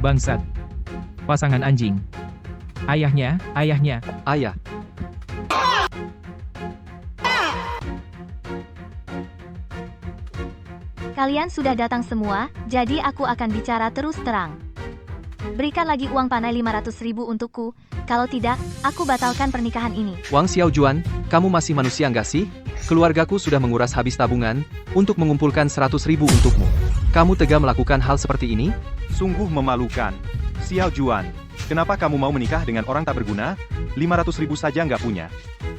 Bangsat. Pasangan anjing. Ayahnya. Ayah, Kalian sudah datang semua, jadi aku akan bicara terus terang. Berikan lagi uang panai 500.000 untukku, kalau tidak, aku batalkan pernikahan ini. Wang Xiaojuan, kamu masih manusia nggak sih? Keluargaku sudah menguras habis tabungan untuk mengumpulkan 100.000 untukmu. Kamu tega melakukan hal seperti ini? Sungguh memalukan. Xiao Juan, kenapa kamu mau menikah dengan orang tak berguna? 500.000 saja nggak punya.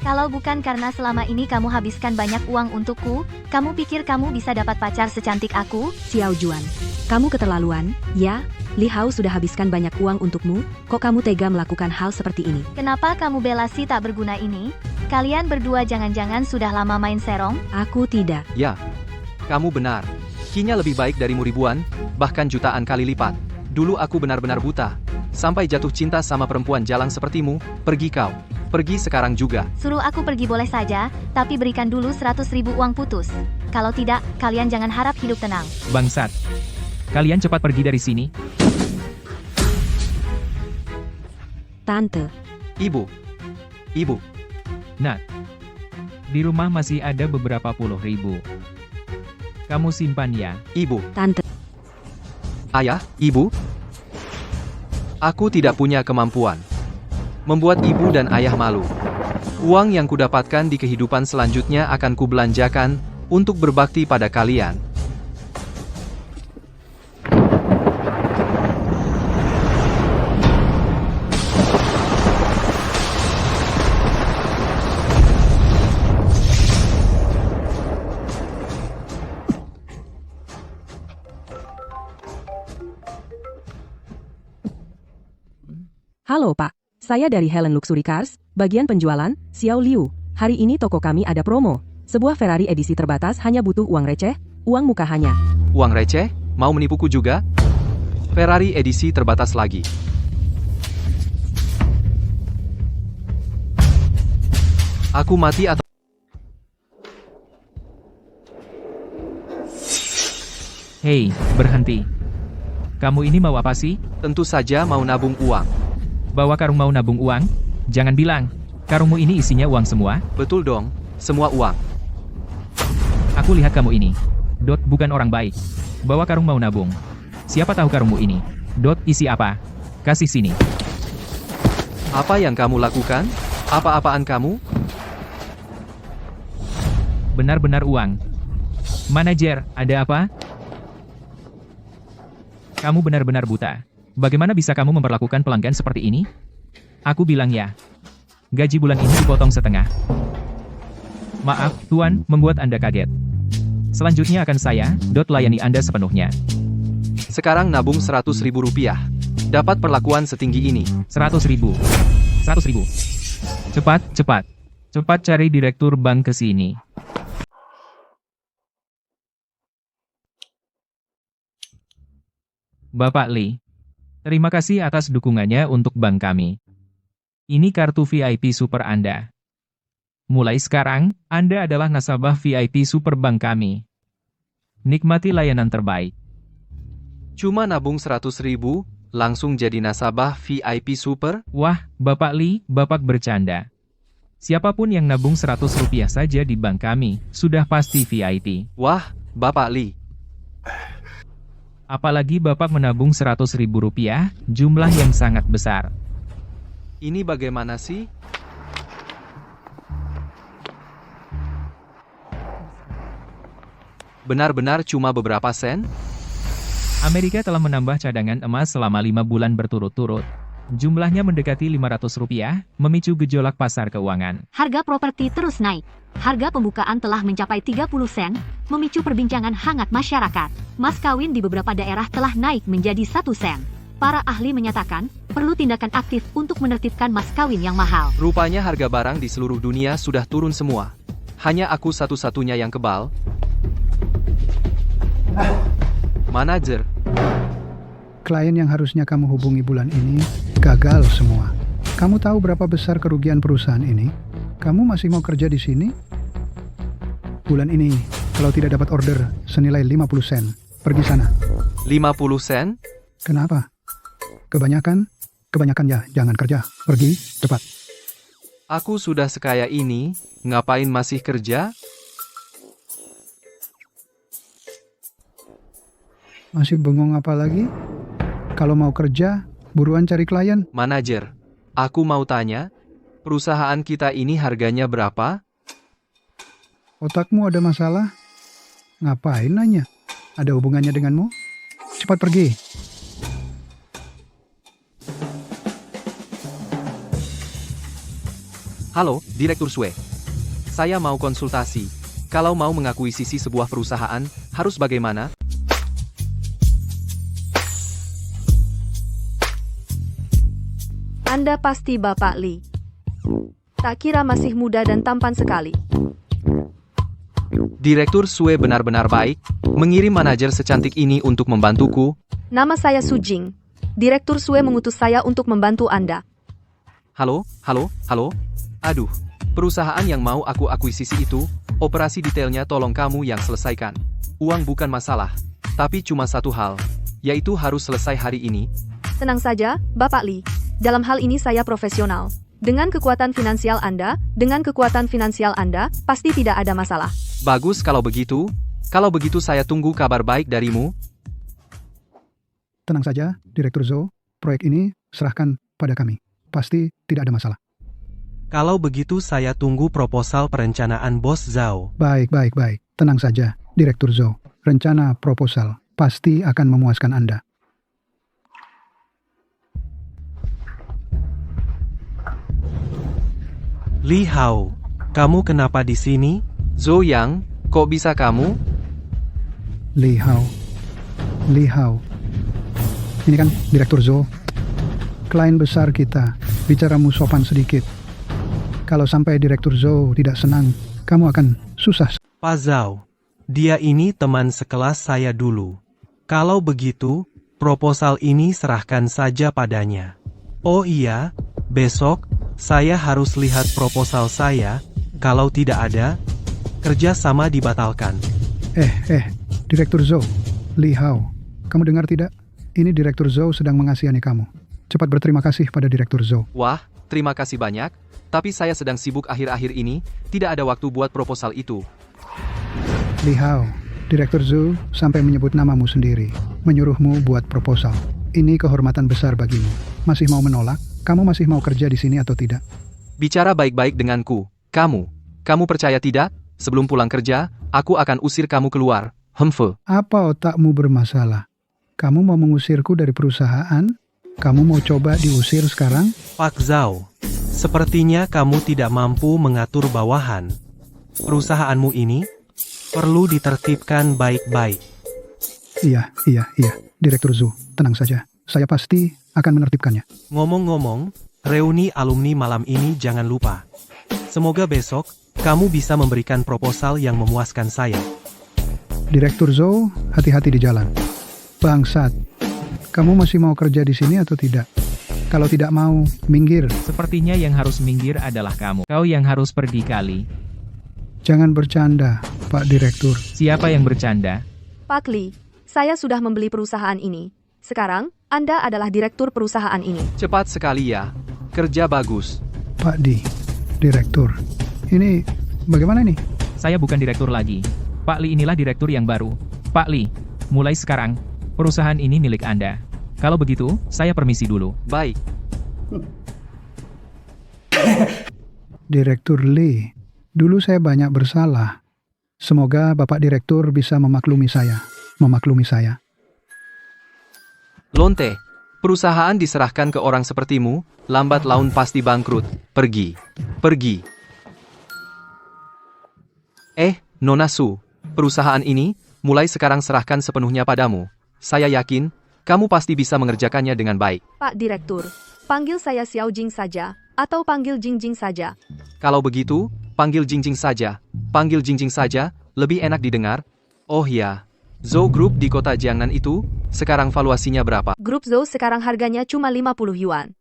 Kalau bukan karena selama ini kamu habiskan banyak uang untukku, kamu pikir kamu bisa dapat pacar secantik aku? Xiao Juan, kamu keterlaluan, ya? Li Hao sudah habiskan banyak uang untukmu, kok kamu tega melakukan hal seperti ini? Kenapa kamu bela si tak berguna ini? Kalian berdua jangan-jangan sudah lama main serong? Aku tidak. Ya, kamu benar. Kinya lebih baik darimu ribuan, bahkan jutaan kali lipat. Dulu aku benar-benar buta. Sampai jatuh cinta sama perempuan jalang sepertimu, pergi kau. Pergi sekarang juga. Suruh aku pergi boleh saja, tapi berikan dulu 100.000 uang putus. Kalau tidak, kalian jangan harap hidup tenang. Bangsat. Kalian cepat pergi dari sini. Tante, Ibu, Nah, di rumah masih ada beberapa puluh ribu. Kamu simpan ya. Ibu, Tante, Ayah, Ibu. Aku tidak punya kemampuan membuat ibu dan ayah malu. Uang yang kudapatkan di kehidupan selanjutnya akan kubelanjakan untuk berbakti pada kalian. halo Pak. Saya dari Helen Luxury Cars, bagian penjualan, Xiao Liu. Hari ini toko kami ada promo. Sebuah Ferrari edisi terbatas hanya butuh uang receh, uang muka hanya. Uang receh? Mau menipuku juga? Ferrari edisi terbatas lagi. Aku mati atau... Hei, berhenti. Kamu ini mau apa sih? Tentu saja mau nabung uang. Bawa karung mau nabung uang? Jangan bilang, karungmu ini isinya uang semua? Betul dong, semua uang. Aku lihat kamu ini. Dot bukan orang baik. Bawa karung mau nabung. Siapa tahu karungmu ini? Dot isi apa? Kasih sini. Apa yang kamu lakukan? Apa-apaan kamu? Benar-benar uang. Manajer, ada apa? Kamu benar-benar buta. Bagaimana bisa kamu memperlakukan pelanggan seperti ini? Aku bilang ya. Gaji bulan ini dipotong setengah. Maaf, Tuan, membuat Anda kaget. Selanjutnya akan saya, layani Anda sepenuhnya. Sekarang nabung 100.000 rupiah. Dapat perlakuan setinggi ini. 100.000. 100.000. Cepat, cepat. Cepat cari direktur bank ke sini. Bapak Lee. Terima kasih atas dukungannya untuk bank kami. Ini kartu VIP Super Anda. Mulai sekarang, Anda adalah nasabah VIP Super Bank kami. Nikmati layanan terbaik. Cuma nabung 100.000, langsung jadi nasabah VIP Super? Wah, Bapak Lee, Bapak bercanda. Siapapun yang nabung 100 rupiah saja di bank kami, sudah pasti VIP. Wah, Bapak Lee. Apalagi Bapak menabung 100.000 rupiah, jumlah yang sangat besar. Ini bagaimana sih? Benar-benar cuma beberapa sen? Amerika telah menambah cadangan emas selama 5 bulan berturut-turut. Jumlahnya mendekati 500 rupiah, memicu gejolak pasar keuangan. Harga properti terus naik. Harga pembukaan telah mencapai 30 sen, memicu perbincangan hangat masyarakat. Mas kawin di beberapa daerah telah naik menjadi 1 sen. Para ahli menyatakan, perlu tindakan aktif untuk menertibkan mas kawin yang mahal. Rupanya harga barang di seluruh dunia sudah turun semua. Hanya aku satu-satunya yang kebal. Manajer. Klien yang harusnya kamu hubungi bulan ini, gagal semua. Kamu tahu berapa besar kerugian perusahaan ini? Kamu masih mau kerja di sini? Bulan ini, kalau tidak dapat order senilai 50 sen, pergi sana. 50 sen? Kenapa? Kebanyakan ya, jangan kerja. Pergi, cepat. Aku sudah sekaya ini, ngapain masih kerja? Masih bengong apa lagi? Kalau mau kerja, buruan cari klien. Manajer, aku mau tanya, perusahaan kita ini harganya berapa? Otakmu ada masalah? Ngapain nanya? Ada hubungannya denganmu? Cepat pergi. Halo, Direktur Sue. Saya mau konsultasi. Kalau mau mengakuisisi sebuah perusahaan, harus bagaimana? Anda pasti Bapak Lee. Tak kira masih muda dan tampan sekali. Direktur Sue benar-benar baik, mengirim manajer secantik ini untuk membantuku. Nama saya Sujing. Direktur Sue mengutus saya untuk membantu Anda. Halo. Aduh, perusahaan yang mau aku akuisisi itu, operasi detailnya tolong kamu yang selesaikan. Uang bukan masalah, tapi cuma satu hal, yaitu harus selesai hari ini. Tenang saja, Bapak Lee. Dalam hal ini saya profesional. Dengan kekuatan finansial Anda, pasti tidak ada masalah. Bagus kalau begitu. Kalau begitu saya tunggu kabar baik darimu. Tenang saja, Direktur Zhou. Proyek ini serahkan pada kami. Pasti tidak ada masalah. Kalau begitu saya tunggu proposal perencanaan Bos Zhao. Baik. Tenang saja, Direktur Zhou. Rencana proposal pasti akan memuaskan Anda. Li Hao, kamu kenapa di sini? Zhou Yang, kok bisa kamu? Li Hao. Ini kan Direktur Zhou. Klien besar kita. Bicaramu sopan sedikit. Kalau sampai Direktur Zhou tidak senang, kamu akan susah. Pak Zhao, dia ini teman sekelas saya dulu. Kalau begitu, proposal ini serahkan saja padanya. Oh iya, besok, saya harus lihat proposal saya. Kalau tidak ada, kerjasama dibatalkan. Direktur Zhou. Li Hao, kamu dengar tidak? Ini Direktur Zhou sedang mengasihani kamu. Cepat berterima kasih pada Direktur Zhou. Wah, terima kasih banyak. Tapi saya sedang sibuk akhir-akhir ini, tidak ada waktu buat proposal itu. Li Hao, Direktur Zhou sampai menyebut namamu sendiri, menyuruhmu buat proposal. Ini kehormatan besar bagimu. Masih mau menolak? Kamu masih mau kerja di sini atau tidak? Bicara baik-baik denganku. Kamu percaya tidak? Sebelum pulang kerja, aku akan usir kamu keluar. Apa otakmu bermasalah? Kamu mau mengusirku dari perusahaan? Kamu mau coba diusir sekarang? Pak Zhao, sepertinya kamu tidak mampu mengatur bawahan. Perusahaanmu ini perlu ditertibkan baik-baik. Iya. Direktur Zhou, tenang saja. Saya pasti akan menertibkannya. Ngomong-ngomong, reuni alumni malam ini jangan lupa. Semoga besok, kamu bisa memberikan proposal yang memuaskan saya. Direktur Zhou, hati-hati di jalan. Bangsat, kamu masih mau kerja di sini atau tidak? Kalau tidak mau, minggir. Sepertinya yang harus minggir adalah kamu. Kau yang harus pergi kali. Jangan bercanda, Pak Direktur. Siapa yang bercanda? Pak Lee, saya sudah membeli perusahaan ini. Sekarang, Anda adalah direktur perusahaan ini. Cepat sekali ya. Kerja bagus. Pak Direktur. Ini bagaimana nih? Saya bukan direktur lagi. Pak Lee inilah direktur yang baru. Pak Lee, mulai sekarang, perusahaan ini milik Anda. Kalau begitu, saya permisi dulu. Baik. Direktur Lee, dulu saya banyak bersalah. Semoga Bapak Direktur bisa memaklumi saya. Lonte, perusahaan diserahkan ke orang sepertimu, lambat laun pasti bangkrut. Pergi. Nona Su, perusahaan ini, mulai sekarang serahkan sepenuhnya padamu. Saya yakin, kamu pasti bisa mengerjakannya dengan baik. Pak Direktur, panggil saya Xiao Jing saja, atau panggil Jing saja. Kalau begitu, panggil Jing saja. Lebih enak didengar. Oh ya, Zhou Group di kota Jiangnan itu, sekarang valuasinya berapa? Grup Zhou sekarang harganya cuma 50 yuan.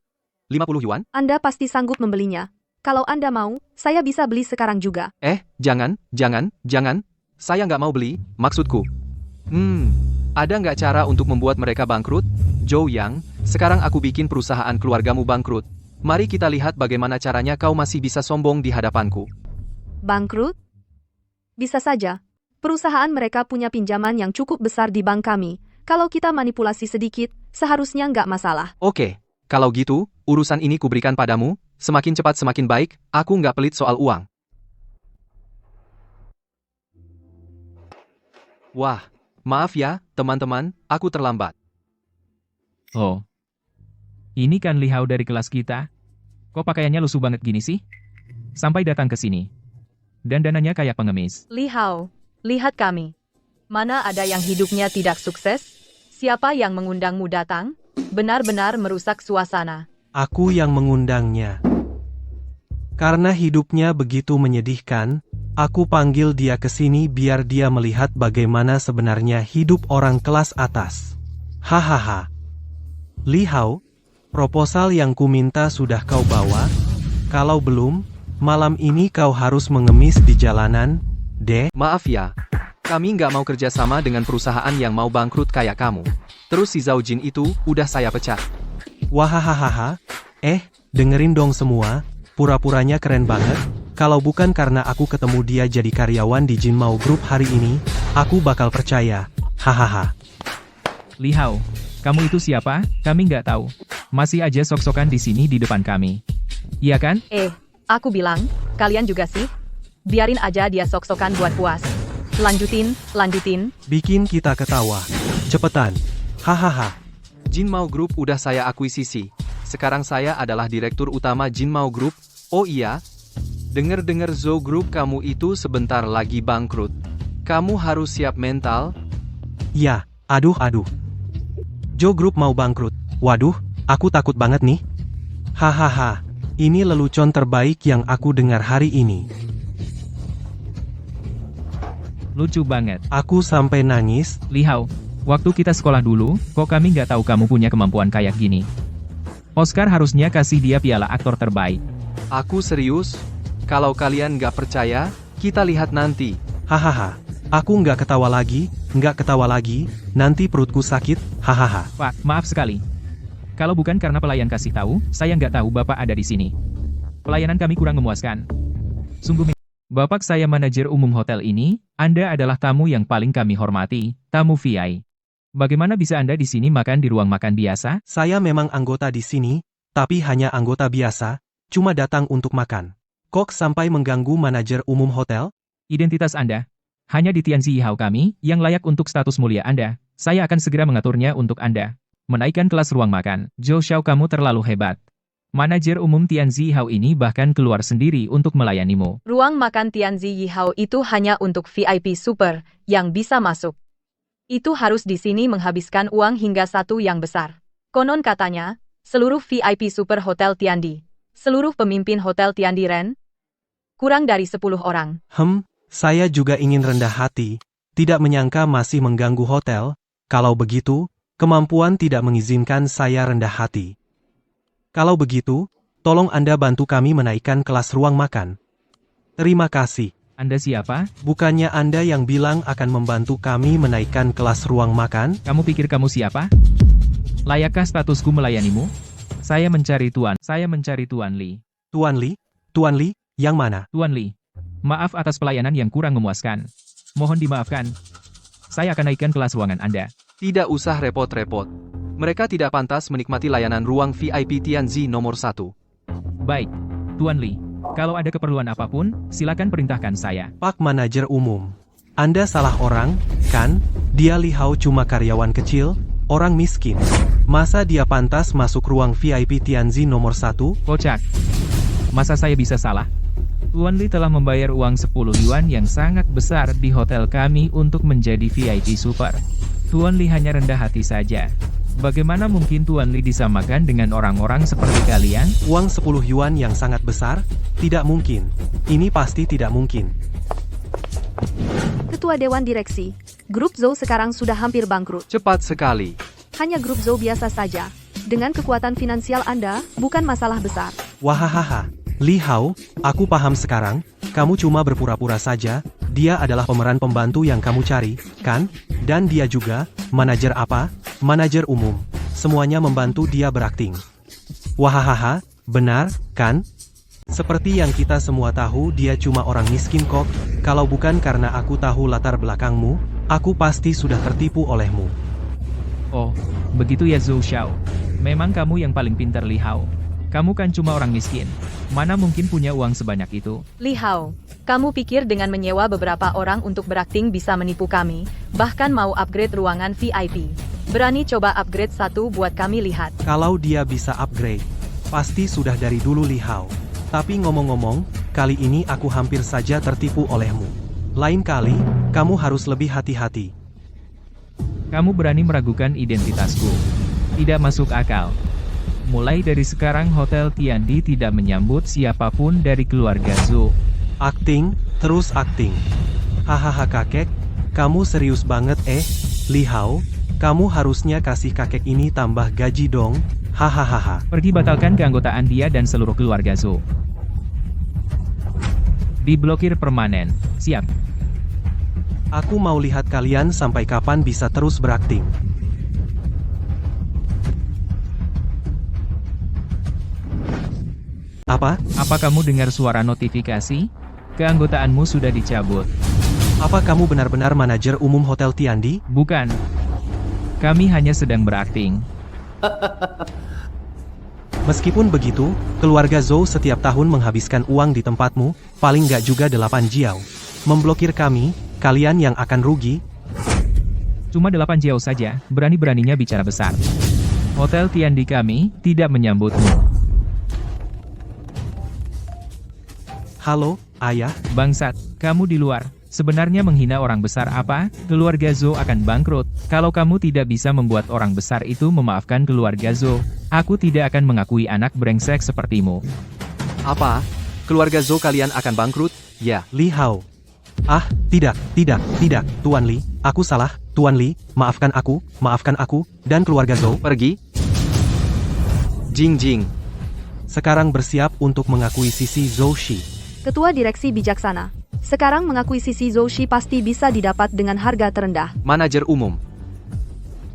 50 yuan? Anda pasti sanggup membelinya. Kalau Anda mau, saya bisa beli sekarang juga. Jangan. Saya nggak mau beli, maksudku. Ada nggak cara untuk membuat mereka bangkrut? Zhou Yang, Sekarang aku bikin perusahaan keluargamu bangkrut. Mari kita lihat bagaimana caranya kau masih bisa sombong di hadapanku. Bangkrut? Bisa saja. Perusahaan mereka punya pinjaman yang cukup besar di bank kami. Kalau kita manipulasi sedikit, seharusnya nggak masalah. Oke, kalau gitu, urusan ini kuberikan padamu. Semakin cepat semakin baik, aku nggak pelit soal uang. Wah, maaf ya, teman-teman, aku terlambat. Oh. Ini kan Li Hao dari kelas kita. Kok pakaiannya lusuh banget gini sih? Sampai datang ke sini. Dan dananya kayak pengemis. Li Hao, lihat kami. Mana ada yang hidupnya tidak sukses? Siapa yang mengundangmu datang? Benar-benar merusak suasana. Aku yang mengundangnya. Karena hidupnya begitu menyedihkan, aku panggil dia ke sini biar dia melihat bagaimana sebenarnya hidup orang kelas atas. Hahaha. Li Hao, proposal yang ku minta sudah kau bawa? Kalau belum, malam ini kau harus mengemis di jalanan, deh. Maaf ya, kami nggak mau kerjasama dengan perusahaan yang mau bangkrut kayak kamu. Terus si Zhao Jin itu, udah saya pecat. Wahahaha, dengerin dong semua, pura-puranya keren banget. Kalau bukan karena aku ketemu dia jadi karyawan di Jin Mao Group hari ini, aku bakal percaya. Hahaha. Li Hao, kamu itu siapa? Kami nggak tahu. Masih aja sok-sokan di sini di depan kami. Iya kan? Aku bilang, kalian juga sih? Biarin aja dia sok-sokan buat puas. Lanjutin. Bikin kita ketawa. Cepetan. Hahaha. Jin Mao Group udah saya akuisisi. Sekarang saya adalah direktur utama Jin Mao Group. Oh iya, denger-denger Zhou Group kamu itu sebentar lagi bangkrut. Kamu harus siap mental. Ya, aduh. Zhou Group mau bangkrut. Waduh, aku takut banget nih. Hahaha, ini lelucon terbaik yang aku dengar hari ini. Lucu banget. Aku sampai nangis. Li Hao, waktu kita sekolah dulu, kok kami nggak tahu kamu punya kemampuan kayak gini. Oscar harusnya kasih dia piala aktor terbaik. Aku serius. Kalau kalian nggak percaya, kita lihat nanti. Hahaha, aku nggak ketawa lagi, nanti perutku sakit, hahaha. Pak, maaf sekali. Kalau bukan karena pelayan kasih tahu, saya nggak tahu Bapak ada di sini. Pelayanan kami kurang memuaskan. Sungguh Bapak saya manajer umum hotel ini, Anda adalah tamu yang paling kami hormati, tamu VI. Bagaimana bisa Anda di sini makan di ruang makan biasa? Saya memang anggota di sini, tapi hanya anggota biasa, cuma datang untuk makan. Kok sampai mengganggu manajer umum hotel? Identitas Anda hanya di Tianzi Yihao kami, yang layak untuk status mulia Anda. Saya akan segera mengaturnya untuk Anda. Menaikkan kelas ruang makan. Zhou Xiao, kamu terlalu hebat. Manajer umum Tianzi Yihao ini bahkan keluar sendiri untuk melayanimu. Ruang makan Tianzi Yihao itu hanya untuk VIP super yang bisa masuk. Itu harus di sini menghabiskan uang hingga satu yang besar. Konon katanya, seluruh VIP super Hotel Tiandi, seluruh pemimpin Hotel Tiandi Ren, kurang dari 10 orang. Saya juga ingin rendah hati, tidak menyangka masih mengganggu hotel. Kalau begitu, kemampuan tidak mengizinkan saya rendah hati. Kalau begitu, tolong Anda bantu kami menaikkan kelas ruang makan. Terima kasih. Anda siapa? Bukannya Anda yang bilang akan membantu kami menaikkan kelas ruang makan? Kamu pikir kamu siapa? Layakkah statusku melayanimu? Saya mencari Tuan Li. Tuan Li? Tuan Li, yang mana? Tuan Li, maaf atas pelayanan yang kurang memuaskan. Mohon dimaafkan. Saya akan naikkan kelas ruangan Anda. Tidak usah repot-repot. Mereka tidak pantas menikmati layanan ruang VIP Tianzi nomor 1. Baik, Tuan Li. Kalau ada keperluan apapun, silakan perintahkan saya. Pak Manajer Umum, Anda salah orang, kan? Dia Li Hao cuma karyawan kecil, orang miskin. Masa dia pantas masuk ruang VIP Tianzi nomor 1? Kocak. Masa saya bisa salah? Tuan Li telah membayar uang 10 yuan yang sangat besar di hotel kami untuk menjadi VIP super. Tuan Li hanya rendah hati saja. Bagaimana mungkin Tuan Li disamakan dengan orang-orang seperti kalian? Uang 10 yuan yang sangat besar? Tidak mungkin. Ini pasti tidak mungkin. Ketua Dewan Direksi, Grup Zhou sekarang sudah hampir bangkrut. Cepat sekali. Hanya Grup Zhou biasa saja. Dengan kekuatan finansial Anda, bukan masalah besar. Wahahaha. Li Hao, aku paham sekarang. Kamu cuma berpura-pura saja. Dia adalah pemeran pembantu yang kamu cari, kan? Dan dia juga, manajer apa? Manajer umum. semuanya membantu dia berakting. Wahahaha, benar, kan? Seperti yang kita semua tahu dia cuma orang miskin kok, kalau bukan karena aku tahu latar belakangmu, aku pasti sudah tertipu olehmu. Oh, begitu ya Zhou Xiao. Memang kamu yang paling pintar Li Hao. Kamu kan cuma orang miskin. Mana mungkin punya uang sebanyak itu? Li Hao, kamu pikir dengan menyewa beberapa orang untuk berakting bisa menipu kami, bahkan mau upgrade ruangan VIP. Berani coba upgrade satu buat kami lihat. Kalau dia bisa upgrade, pasti sudah dari dulu Li Hao. Tapi ngomong-ngomong, kali ini aku hampir saja tertipu olehmu. Lain kali, kamu harus lebih hati-hati. Kamu berani meragukan identitasku. Tidak masuk akal. Mulai dari sekarang Hotel Tiandi tidak menyambut siapapun dari keluarga Zhou. Akting, terus akting. Hahaha kakek, kamu serius banget Li Hao, kamu harusnya kasih kakek ini tambah gaji dong, hahaha. Pergi batalkan keanggotaan dia dan seluruh keluarga Zhou. Diblokir permanen. Siap. Aku mau lihat kalian sampai kapan bisa terus berakting. Apa? Apa kamu dengar suara notifikasi? Keanggotaanmu sudah dicabut. Apa kamu benar-benar manajer umum Hotel Tiandi? Bukan. Kami hanya sedang berakting. Meskipun begitu, keluarga Zhou setiap tahun menghabiskan uang di tempatmu, paling nggak juga 8 jiao. Memblokir kami, kalian yang akan rugi. Cuma 8 jiao saja, berani-beraninya bicara besar. Hotel Tiandi kami tidak menyambutmu. Halo, ayah. Bangsat, kamu di luar. Sebenarnya menghina orang besar apa? Keluarga Zhou akan bangkrut. Kalau kamu tidak bisa membuat orang besar itu memaafkan keluarga Zhou, aku tidak akan mengakui anak brengsek sepertimu. Apa? Keluarga Zhou kalian akan bangkrut? Ya. Li Hao. Ah, tidak, Tuan Li, aku salah, Tuan Li, maafkan aku, dan keluarga Zhou. Pergi. Jing. Sekarang bersiap untuk mengakuisisi Zhou Shi. Ketua Direksi Bijaksana. Sekarang mengakuisisi Zhou Shi pasti bisa didapat dengan harga terendah. Manajer umum.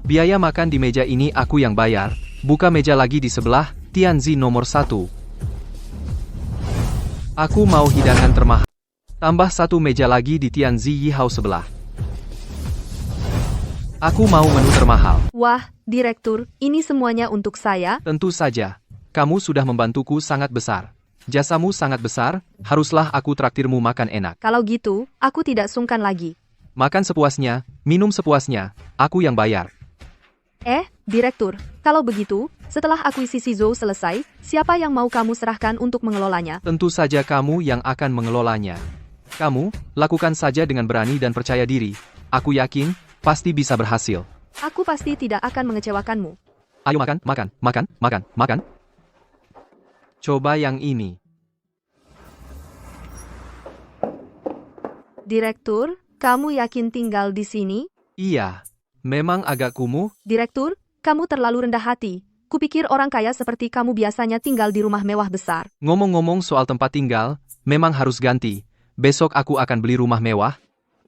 Biaya makan di meja ini aku yang bayar, buka meja lagi di sebelah, Tianzi nomor 1. Aku mau hidangan termahal. Tambah satu meja lagi di Tianzi Yihao sebelah. Aku mau menu termahal. Wah, Direktur, ini semuanya untuk saya? Tentu saja. Kamu sudah membantuku sangat besar. Jasamu sangat besar, haruslah aku traktirmu makan enak. Kalau gitu, aku tidak sungkan lagi. Makan sepuasnya, minum sepuasnya, aku yang bayar. Direktur, kalau begitu, setelah akuisisi Zhou selesai, siapa yang mau kamu serahkan untuk mengelolanya? Tentu saja kamu yang akan mengelolanya. Kamu, lakukan saja dengan berani dan percaya diri. Aku yakin, pasti bisa berhasil. Aku pasti tidak akan mengecewakanmu. Ayo makan. Coba yang ini. Direktur, kamu yakin tinggal di sini? Iya, memang agak kumuh. Direktur, kamu terlalu rendah hati. Kupikir orang kaya seperti kamu biasanya tinggal di rumah mewah besar. Ngomong-ngomong soal tempat tinggal, memang harus ganti. Besok aku akan beli rumah mewah.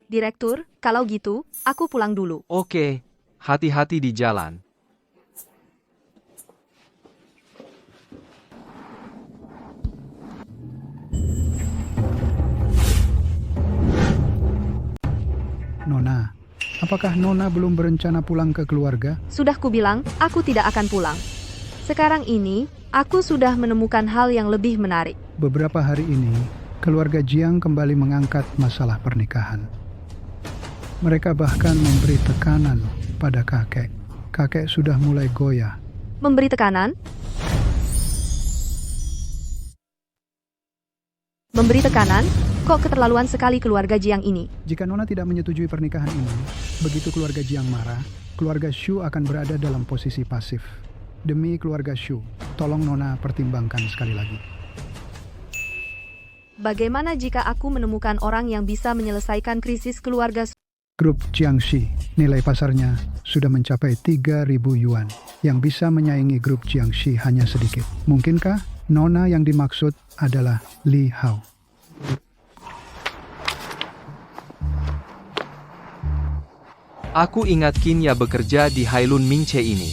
Direktur, kalau gitu, aku pulang dulu. Oke, hati-hati di jalan. Nona, apakah Nona belum berencana pulang ke keluarga? Sudah kubilang, aku tidak akan pulang. Sekarang ini, aku sudah menemukan hal yang lebih menarik. Beberapa hari ini, keluarga Jiang kembali mengangkat masalah pernikahan. Mereka bahkan memberi tekanan pada kakek. Kakek sudah mulai goyah. Memberi tekanan? Memberi tekanan? Kok keterlaluan sekali keluarga Jiang ini? Jika Nona tidak menyetujui pernikahan ini, begitu keluarga Jiang marah, keluarga Shu akan berada dalam posisi pasif. Demi keluarga Shu, tolong Nona pertimbangkan sekali lagi. Bagaimana jika aku menemukan orang yang bisa menyelesaikan krisis keluarga? Grup Jiangxi, nilai pasarnya sudah mencapai 3.000 yuan. Yang bisa menyaingi grup Jiangxi hanya sedikit. Mungkinkah Nona yang dimaksud adalah Li Hao? Aku ingat Qinya bekerja di Hailun Mingche ini.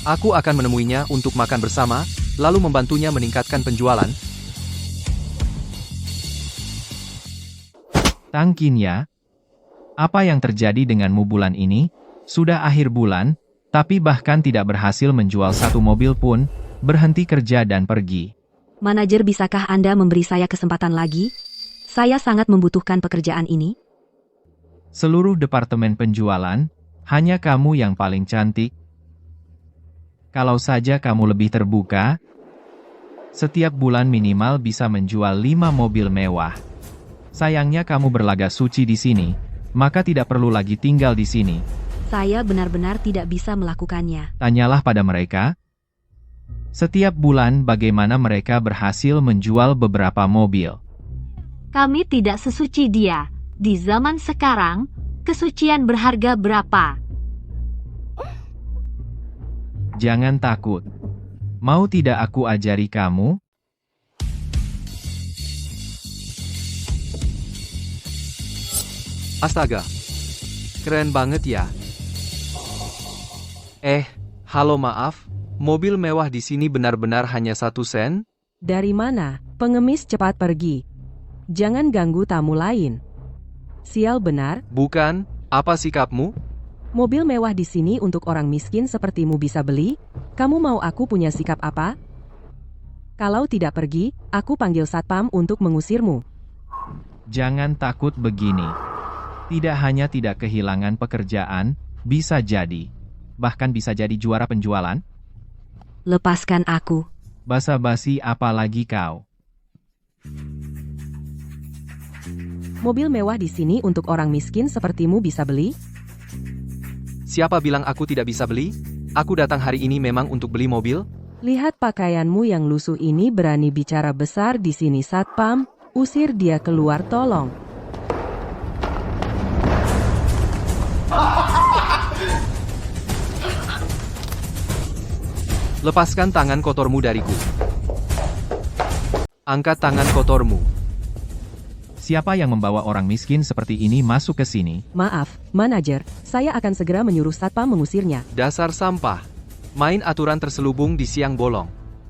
Aku akan menemuinya untuk makan bersama, lalu membantunya meningkatkan penjualan. Tangkin ya. Apa yang terjadi denganmu bulan ini? Sudah akhir bulan, tapi bahkan tidak berhasil menjual satu mobil pun, berhenti kerja dan pergi. Manajer, bisakah Anda memberi saya kesempatan lagi? Saya sangat membutuhkan pekerjaan ini. Seluruh departemen penjualan, hanya kamu yang paling cantik. Kalau saja kamu lebih terbuka, setiap bulan minimal bisa menjual 5 mobil mewah. Sayangnya kamu berlaga suci di sini, maka tidak perlu lagi tinggal di sini. Saya benar-benar tidak bisa melakukannya. Tanyalah pada mereka. Setiap bulan bagaimana mereka berhasil menjual beberapa mobil. Kami tidak sesuci dia. Di zaman sekarang, kesucian berharga berapa? Jangan takut. Mau tidak aku ajari kamu? Astaga. Keren banget ya. Halo, maaf. Mobil mewah di sini benar-benar hanya 1 sen? Dari mana? Pengemis, cepat pergi. Jangan ganggu tamu lain. Sial benar, Bukan, apa sikapmu? mobil mewah di sini untuk orang miskin sepertimu bisa beli? Kamu mau aku punya sikap apa? Kalau tidak pergi, aku panggil satpam untuk mengusirmu. Jangan takut begini. Tidak hanya tidak kehilangan pekerjaan, bisa jadi. Bahkan bisa jadi juara penjualan. Lepaskan aku. Basa-basi apalagi kau. Mobil mewah di sini untuk orang miskin sepertimu bisa beli? Siapa bilang aku tidak bisa beli? Aku datang hari ini memang untuk beli mobil. Lihat pakaianmu yang lusuh ini, berani bicara besar di sini satpam. Usir dia keluar, tolong. Lepaskan tangan kotormu dariku. Angkat tangan kotormu. Siapa yang membawa orang miskin seperti ini masuk ke sini? Maaf, manajer, saya akan segera menyuruh satpam mengusirnya. Dasar sampah. Main aturan terselubung di siang bolong.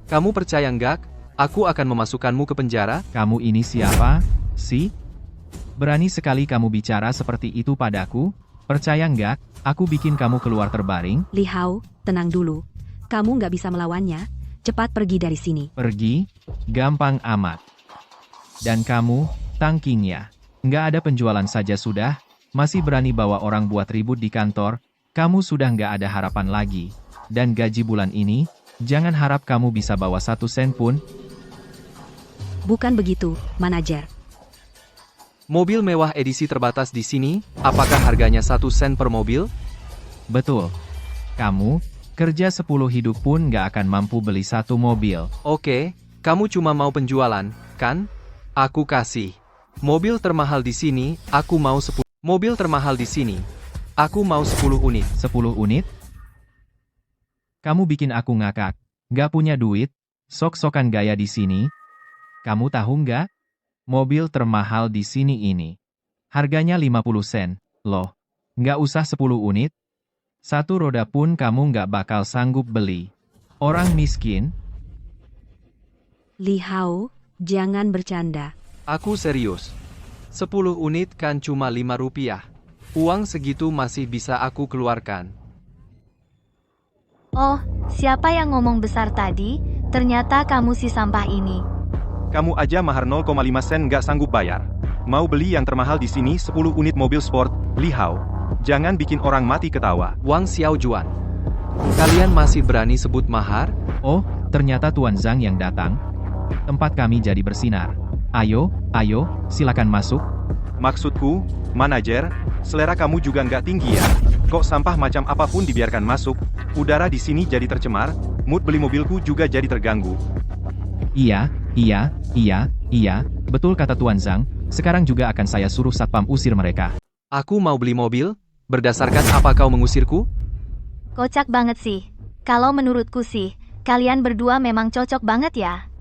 Kamu percaya nggak? Aku akan memasukkanmu ke penjara. Kamu ini siapa, sih? Berani sekali kamu bicara seperti itu padaku? Percaya nggak, aku bikin kamu keluar terbaring? Li Hao, tenang dulu. Kamu nggak bisa melawannya. Cepat pergi dari sini. Pergi? Gampang amat. Dan kamu, tangkingnya. Nggak ada penjualan saja sudah, masih berani bawa orang buat ribut di kantor, kamu sudah nggak ada harapan lagi. Dan gaji bulan ini, jangan harap kamu bisa bawa 1 sen pun. Bukan begitu, manajer. Mobil mewah edisi terbatas di sini, apakah harganya 1 sen per mobil? Betul. Kamu, kerja 10 hidup pun nggak akan mampu beli 1 mobil. Oke, kamu cuma mau penjualan, kan? Aku kasih. Mobil termahal di sini, aku mau 10. Mobil termahal di sini. Aku mau 10 unit. 10 unit? Kamu bikin aku ngakak. Nggak punya duit, sok-sokan gaya di sini. Kamu tahu nggak? Mobil termahal di sini ini. Harganya 50 sen, loh. Nggak usah 10 unit. 1 roda pun kamu nggak bakal sanggup beli. Orang miskin? Li Hao, jangan bercanda. Aku serius. 10 unit kan cuma 5 rupiah. Uang segitu masih bisa aku keluarkan. Oh, siapa yang ngomong besar tadi? Ternyata kamu si sampah ini. Kamu aja mahar 0,5 sen nggak sanggup bayar. Mau beli yang termahal di sini 10 unit mobil sport, Li Hao. Jangan bikin orang mati ketawa. Wang Xiaojuan. Kalian masih berani sebut mahar? Oh, ternyata Tuan Zhang yang datang. Tempat kami jadi bersinar. Ayo, silakan masuk. Maksudku, manajer, selera kamu juga nggak tinggi ya. Kok sampah macam apapun dibiarkan masuk? Udara di sini jadi tercemar, mood beli mobilku juga jadi terganggu. Iya, betul kata Tuan Zhang. Sekarang juga akan saya suruh satpam usir mereka. Aku mau beli mobil? Berdasarkan apa kau mengusirku? Kocak banget sih. Kalau menurutku sih, kalian berdua memang cocok banget ya.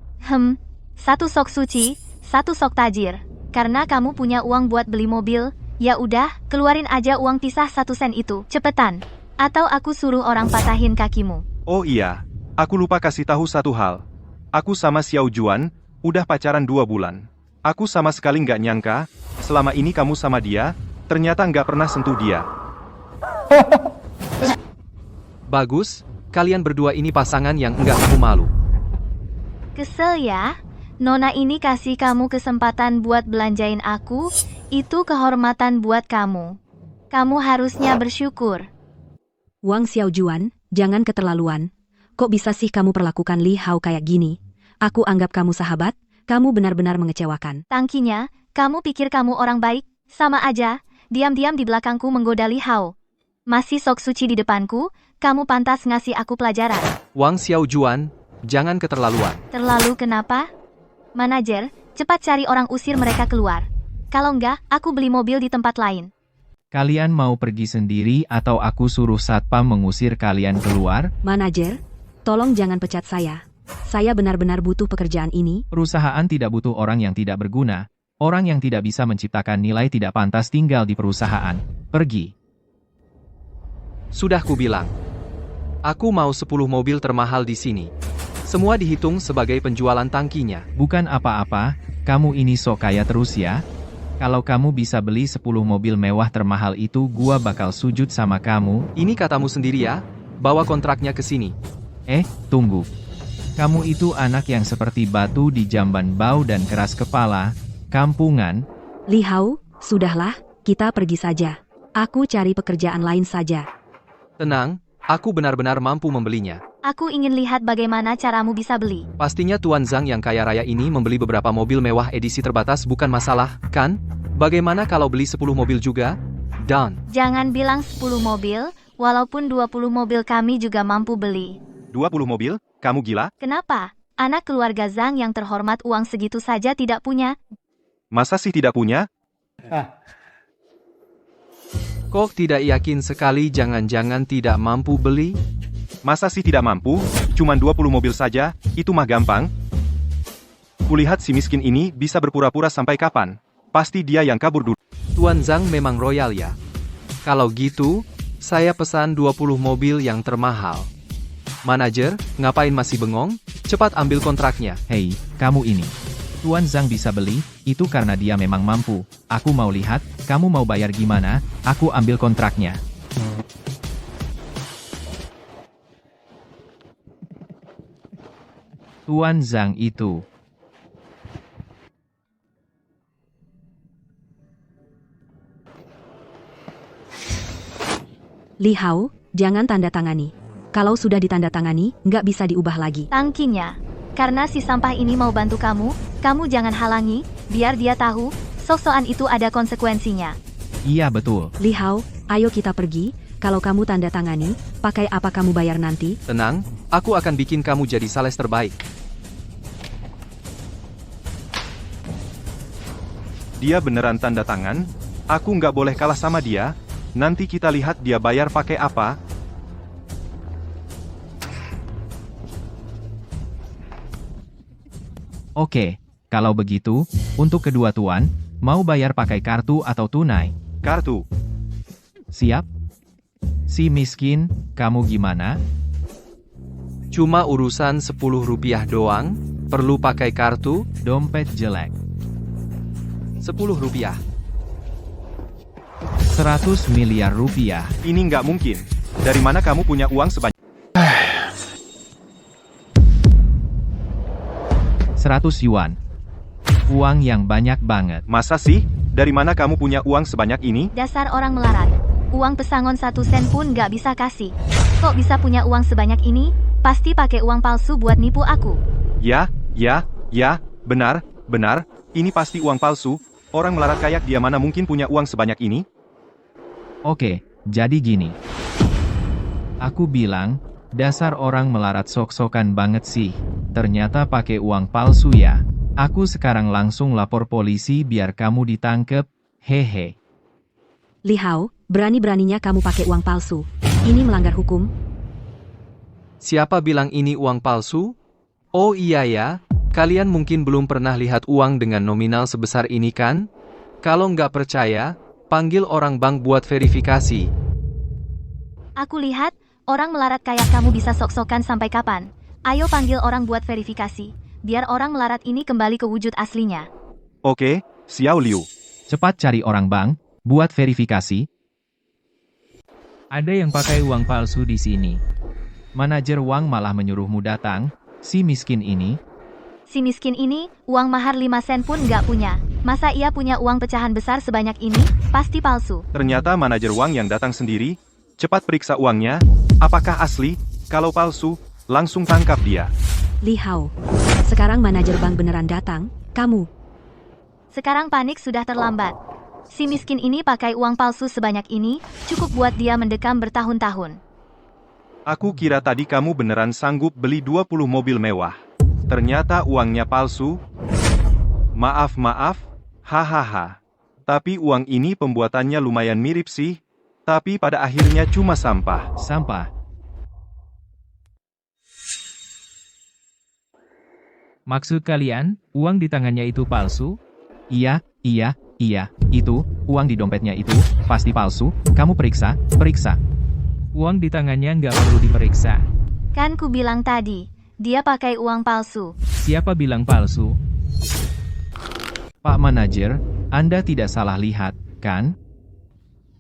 Satu sok suci, satu sok tajir. Karena kamu punya uang buat beli mobil, ya udah, keluarin aja uang pisah 1 sen itu, cepetan. Atau aku suruh orang patahin kakimu. Oh iya, aku lupa kasih tahu satu hal. Aku sama Xiao Juan, udah pacaran 2 bulan. Aku sama sekali nggak nyangka, selama ini kamu sama dia, ternyata nggak pernah sentuh dia. Bagus, kalian berdua ini pasangan yang enggak tahu malu. Kesel ya? Nona ini kasih kamu kesempatan buat belanjain aku, itu kehormatan buat kamu. Kamu harusnya bersyukur. Wang Xiaojuan, jangan keterlaluan. Kok bisa sih kamu perlakukan Li Hao kayak gini? Aku anggap kamu sahabat, kamu benar-benar mengecewakan. Tangkinya, kamu pikir kamu orang baik? Sama aja, diam-diam di belakangku menggoda Li Hao. Masih sok suci di depanku, kamu pantas ngasih aku pelajaran. Wang Xiaojuan, jangan keterlaluan. Terlalu kenapa? Manajer, cepat cari orang usir mereka keluar. Kalau enggak, aku beli mobil di tempat lain. Kalian mau pergi sendiri atau aku suruh satpam mengusir kalian keluar? Manajer, tolong jangan pecat saya. Saya benar-benar butuh pekerjaan ini. Perusahaan tidak butuh orang yang tidak berguna. Orang yang tidak bisa menciptakan nilai tidak pantas tinggal di perusahaan. Pergi. Sudah kubilang. Aku mau 10 mobil termahal di sini. Semua dihitung sebagai penjualan tangkinya. Bukan apa-apa, kamu ini sok kaya terus ya. Kalau kamu bisa beli 10 mobil mewah termahal itu, gua bakal sujud sama kamu. Ini katamu sendiri ya, bawa kontraknya ke sini. Tunggu. Kamu itu anak yang seperti batu di jamban bau dan keras kepala, kampungan. Li Hao, sudahlah, kita pergi saja. Aku cari pekerjaan lain saja. Tenang, aku benar-benar mampu membelinya. Aku ingin lihat bagaimana caramu bisa beli. Pastinya Tuan Zhang yang kaya raya ini membeli beberapa mobil mewah edisi terbatas bukan masalah, kan? Bagaimana kalau beli 10 mobil juga? Done. Jangan bilang 10 mobil, walaupun 20 mobil kami juga mampu beli. 20 mobil? Kamu gila? Kenapa? Anak keluarga Zhang yang terhormat uang segitu saja tidak punya? Masa sih tidak punya? Kok tidak yakin sekali jangan-jangan tidak mampu beli? Masa sih tidak mampu? Cuman 20 mobil saja, itu mah gampang. Kulihat si miskin ini bisa berpura-pura sampai kapan. Pasti dia yang kabur dulu. Tuan Zhang memang royal ya. Kalau gitu, saya pesan 20 mobil yang termahal. Manajer, ngapain masih bengong? Cepat ambil kontraknya. Hei, kamu ini. Tuan Zhang bisa beli, itu karena dia memang mampu. Aku mau lihat, kamu mau bayar gimana, aku ambil kontraknya. Tuan Zhang itu. Li Hao, jangan tanda tangani. Kalau sudah ditandatangani, nggak bisa diubah lagi. Tangkinya. Karena si sampah ini mau bantu kamu, kamu jangan halangi, biar dia tahu, sok-sokan itu ada konsekuensinya. Iya betul. Li Hao, ayo kita pergi. Kalau kamu tanda tangani, pakai apa kamu bayar nanti? Tenang, aku akan bikin kamu jadi sales terbaik. Dia beneran tanda tangan? Aku nggak boleh kalah sama dia. Nanti kita lihat dia bayar pakai apa. Oke, kalau begitu, untuk kedua tuan, mau bayar pakai kartu atau tunai? Kartu. Siap? Si miskin, kamu gimana? Cuma urusan 10 rupiah doang, perlu pakai kartu, Dompet jelek. 10 rupiah. 100 miliar rupiah. Ini nggak mungkin. Dari mana kamu punya uang sebanyak? 100 yuan. Uang yang banyak banget. Masa sih? Dari mana kamu punya uang sebanyak ini? Dasar orang melarat. Uang pesangon 1 sen pun nggak bisa kasih. Kok bisa punya uang sebanyak ini? Pasti pakai uang palsu buat nipu aku. Ya, benar. Ini pasti uang palsu. Orang melarat kayak dia mana mungkin punya uang sebanyak ini? Oke, jadi gini. Aku bilang, dasar orang melarat sok-sokan banget sih. Ternyata pakai uang palsu ya. Aku sekarang langsung lapor polisi biar kamu ditangkep. Hehe. Li Hao, berani-beraninya kamu pakai uang palsu. Ini melanggar hukum. Siapa bilang ini uang palsu? Oh iya ya, kalian mungkin belum pernah lihat uang dengan nominal sebesar ini kan? Kalau nggak percaya, panggil orang bank buat verifikasi. Aku lihat, Orang melarat kayak kamu bisa sok-sokan sampai kapan? Ayo panggil orang buat verifikasi, biar orang melarat ini kembali ke wujud aslinya. Oke, Xiao Liu. Cepat cari orang bank, buat verifikasi. Ada yang pakai uang palsu di sini. Manajer Wang malah menyuruhmu datang, si miskin ini. Si miskin ini, uang mahar 5 sen pun nggak punya. Masa ia punya uang pecahan besar sebanyak ini? Pasti palsu. Ternyata manajer Wang yang datang sendiri. Cepat periksa uangnya, apakah asli? Kalau palsu, langsung tangkap dia. Li Hao, sekarang manajer bank beneran datang, kamu. Sekarang panik sudah terlambat. Si miskin ini pakai uang palsu sebanyak ini, cukup buat dia mendekam bertahun-tahun. Aku kira tadi kamu beneran sanggup beli 20 mobil mewah. Ternyata uangnya palsu. Maaf, hahaha. Tapi uang ini pembuatannya lumayan mirip sih. Tapi pada akhirnya cuma sampah. Sampah. Maksud kalian, uang di tangannya itu palsu? Iya, itu, uang di dompetnya itu, pasti palsu. Kamu periksa. Uang di tangannya nggak perlu diperiksa. Kan ku bilang tadi, dia pakai uang palsu. Siapa bilang palsu? Pak Manajer, Anda tidak salah lihat, kan?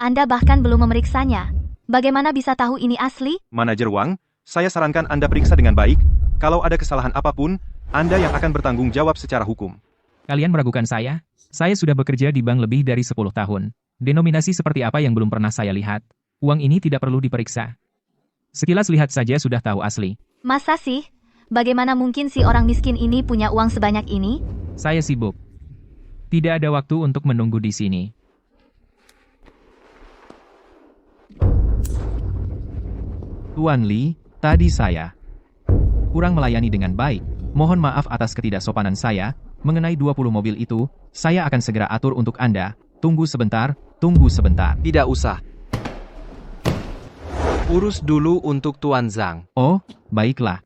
Anda bahkan belum memeriksanya. Bagaimana bisa tahu ini asli? Manajer Wang, saya sarankan Anda periksa dengan baik. Kalau ada kesalahan apapun, Anda yang akan bertanggung jawab secara hukum. Kalian meragukan saya? Saya sudah bekerja di bank lebih dari 10 tahun. Denominasi seperti apa yang belum pernah saya lihat? Uang ini tidak perlu diperiksa. Sekilas lihat saja sudah tahu asli. Masa sih? Bagaimana mungkin si orang miskin ini punya uang sebanyak ini? Saya sibuk. Tidak ada waktu untuk menunggu di sini. Tuan Li, tadi saya kurang melayani dengan baik. Mohon maaf atas ketidaksopanan saya. Mengenai 20 mobil itu, saya akan segera atur untuk Anda. Tunggu sebentar. Tidak usah. Urus dulu untuk Tuan Zhang. Oh, baiklah.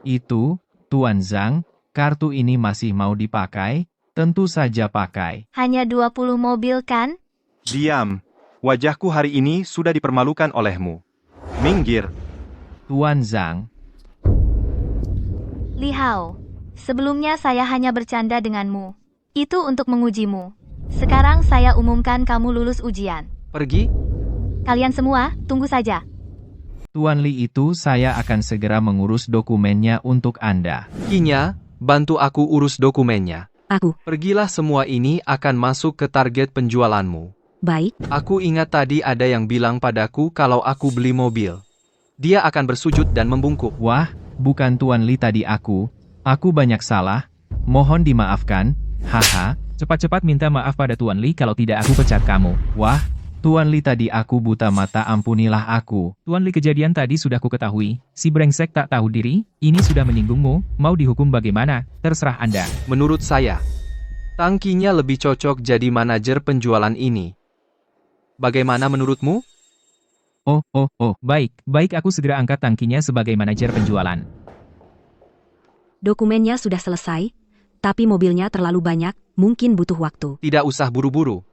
Itu, Tuan Zhang, kartu ini masih mau dipakai? Tentu saja pakai. Hanya 20 mobil kan? Diam. Wajahku hari ini sudah dipermalukan olehmu. Minggir. Tuan Zhang. Li Hao, sebelumnya saya hanya bercanda denganmu. Itu untuk mengujimu. Sekarang saya umumkan kamu lulus ujian. Pergi. Kalian semua, tunggu saja. Tuan Li itu saya akan segera mengurus dokumennya untuk Anda. Kinya, bantu aku urus dokumennya. Aku. Pergilah, semua ini akan masuk ke target penjualanmu. Baik. Aku ingat tadi ada yang bilang padaku kalau aku beli mobil. Dia akan bersujud dan membungkuk. Wah, bukan Tuan Li tadi aku. Aku banyak salah. Mohon dimaafkan. Haha. Cepat-cepat minta maaf pada Tuan Li kalau tidak aku pecat kamu. Wah, Tuan Li tadi aku buta mata, ampunilah aku. Tuan Li, kejadian tadi sudah ku ketahui. Si brengsek tak tahu diri, ini sudah menyinggungmu, mau dihukum bagaimana? Terserah Anda. Menurut saya, Tangkinya lebih cocok jadi manajer penjualan ini. Bagaimana menurutmu? Baik aku segera angkat Tangkinya sebagai manajer penjualan. Dokumennya sudah selesai, tapi mobilnya terlalu banyak, mungkin butuh waktu. Tidak usah buru-buru.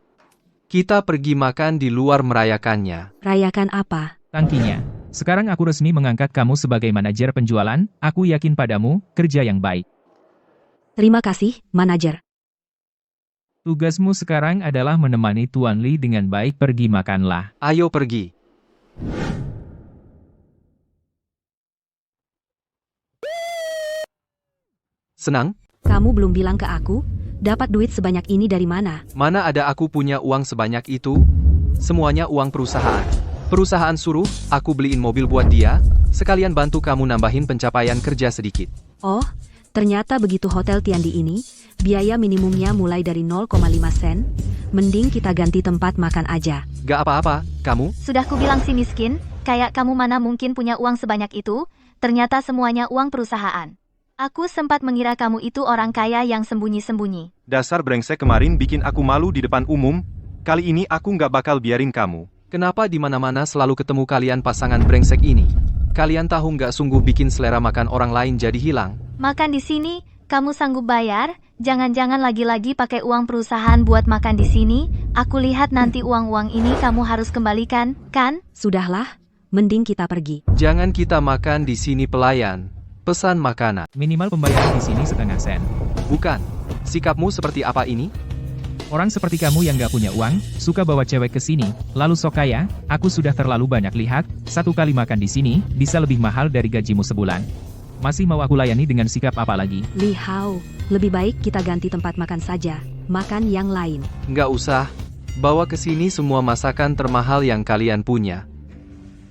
Kita pergi makan di luar merayakannya. Rayakan apa? Tangkinya, sekarang aku resmi mengangkat kamu sebagai manajer penjualan, aku yakin padamu, kerja yang baik. Terima kasih, manajer. Tugasmu sekarang adalah menemani Tuan Li dengan baik, pergi makanlah. Ayo pergi. Senang? Kamu belum bilang ke aku, dapat duit sebanyak ini dari mana? Mana ada aku punya uang sebanyak itu? Semuanya uang perusahaan. Perusahaan suruh, aku beliin mobil buat dia, sekalian bantu kamu nambahin pencapaian kerja sedikit. Oh, ternyata begitu hotel Tiandi ini, biaya minimumnya mulai dari 0,5 sen. Mending kita ganti tempat makan aja. Gak apa-apa, kamu? Sudah kubilang si miskin, kayak kamu mana mungkin punya uang sebanyak itu, ternyata semuanya uang perusahaan. Aku sempat mengira kamu itu orang kaya yang sembunyi-sembunyi. Dasar brengsek kemarin bikin aku malu di depan umum, kali ini aku nggak bakal biarin kamu. Kenapa di mana-mana selalu ketemu kalian pasangan brengsek ini? Kalian tahu nggak sungguh bikin selera makan orang lain jadi hilang? Makan di sini, kamu sanggup bayar? Jangan-jangan lagi-lagi pakai uang perusahaan buat makan di sini? Aku lihat nanti uang-uang ini kamu harus kembalikan, kan? Sudahlah, mending kita pergi. Jangan kita makan di sini pelayan. Pesan makanan. Minimal pembayaran di sini setengah sen. Bukan. Sikapmu seperti apa ini? Orang seperti kamu yang gak punya uang, suka bawa cewek ke sini, lalu sok kaya, aku sudah terlalu banyak lihat, satu kali makan di sini, bisa lebih mahal dari gajimu sebulan. Masih mau aku layani dengan sikap apa lagi? Li Hao, lebih baik kita ganti tempat makan saja. Makan yang lain. Nggak usah. Bawa ke sini semua masakan termahal yang kalian punya.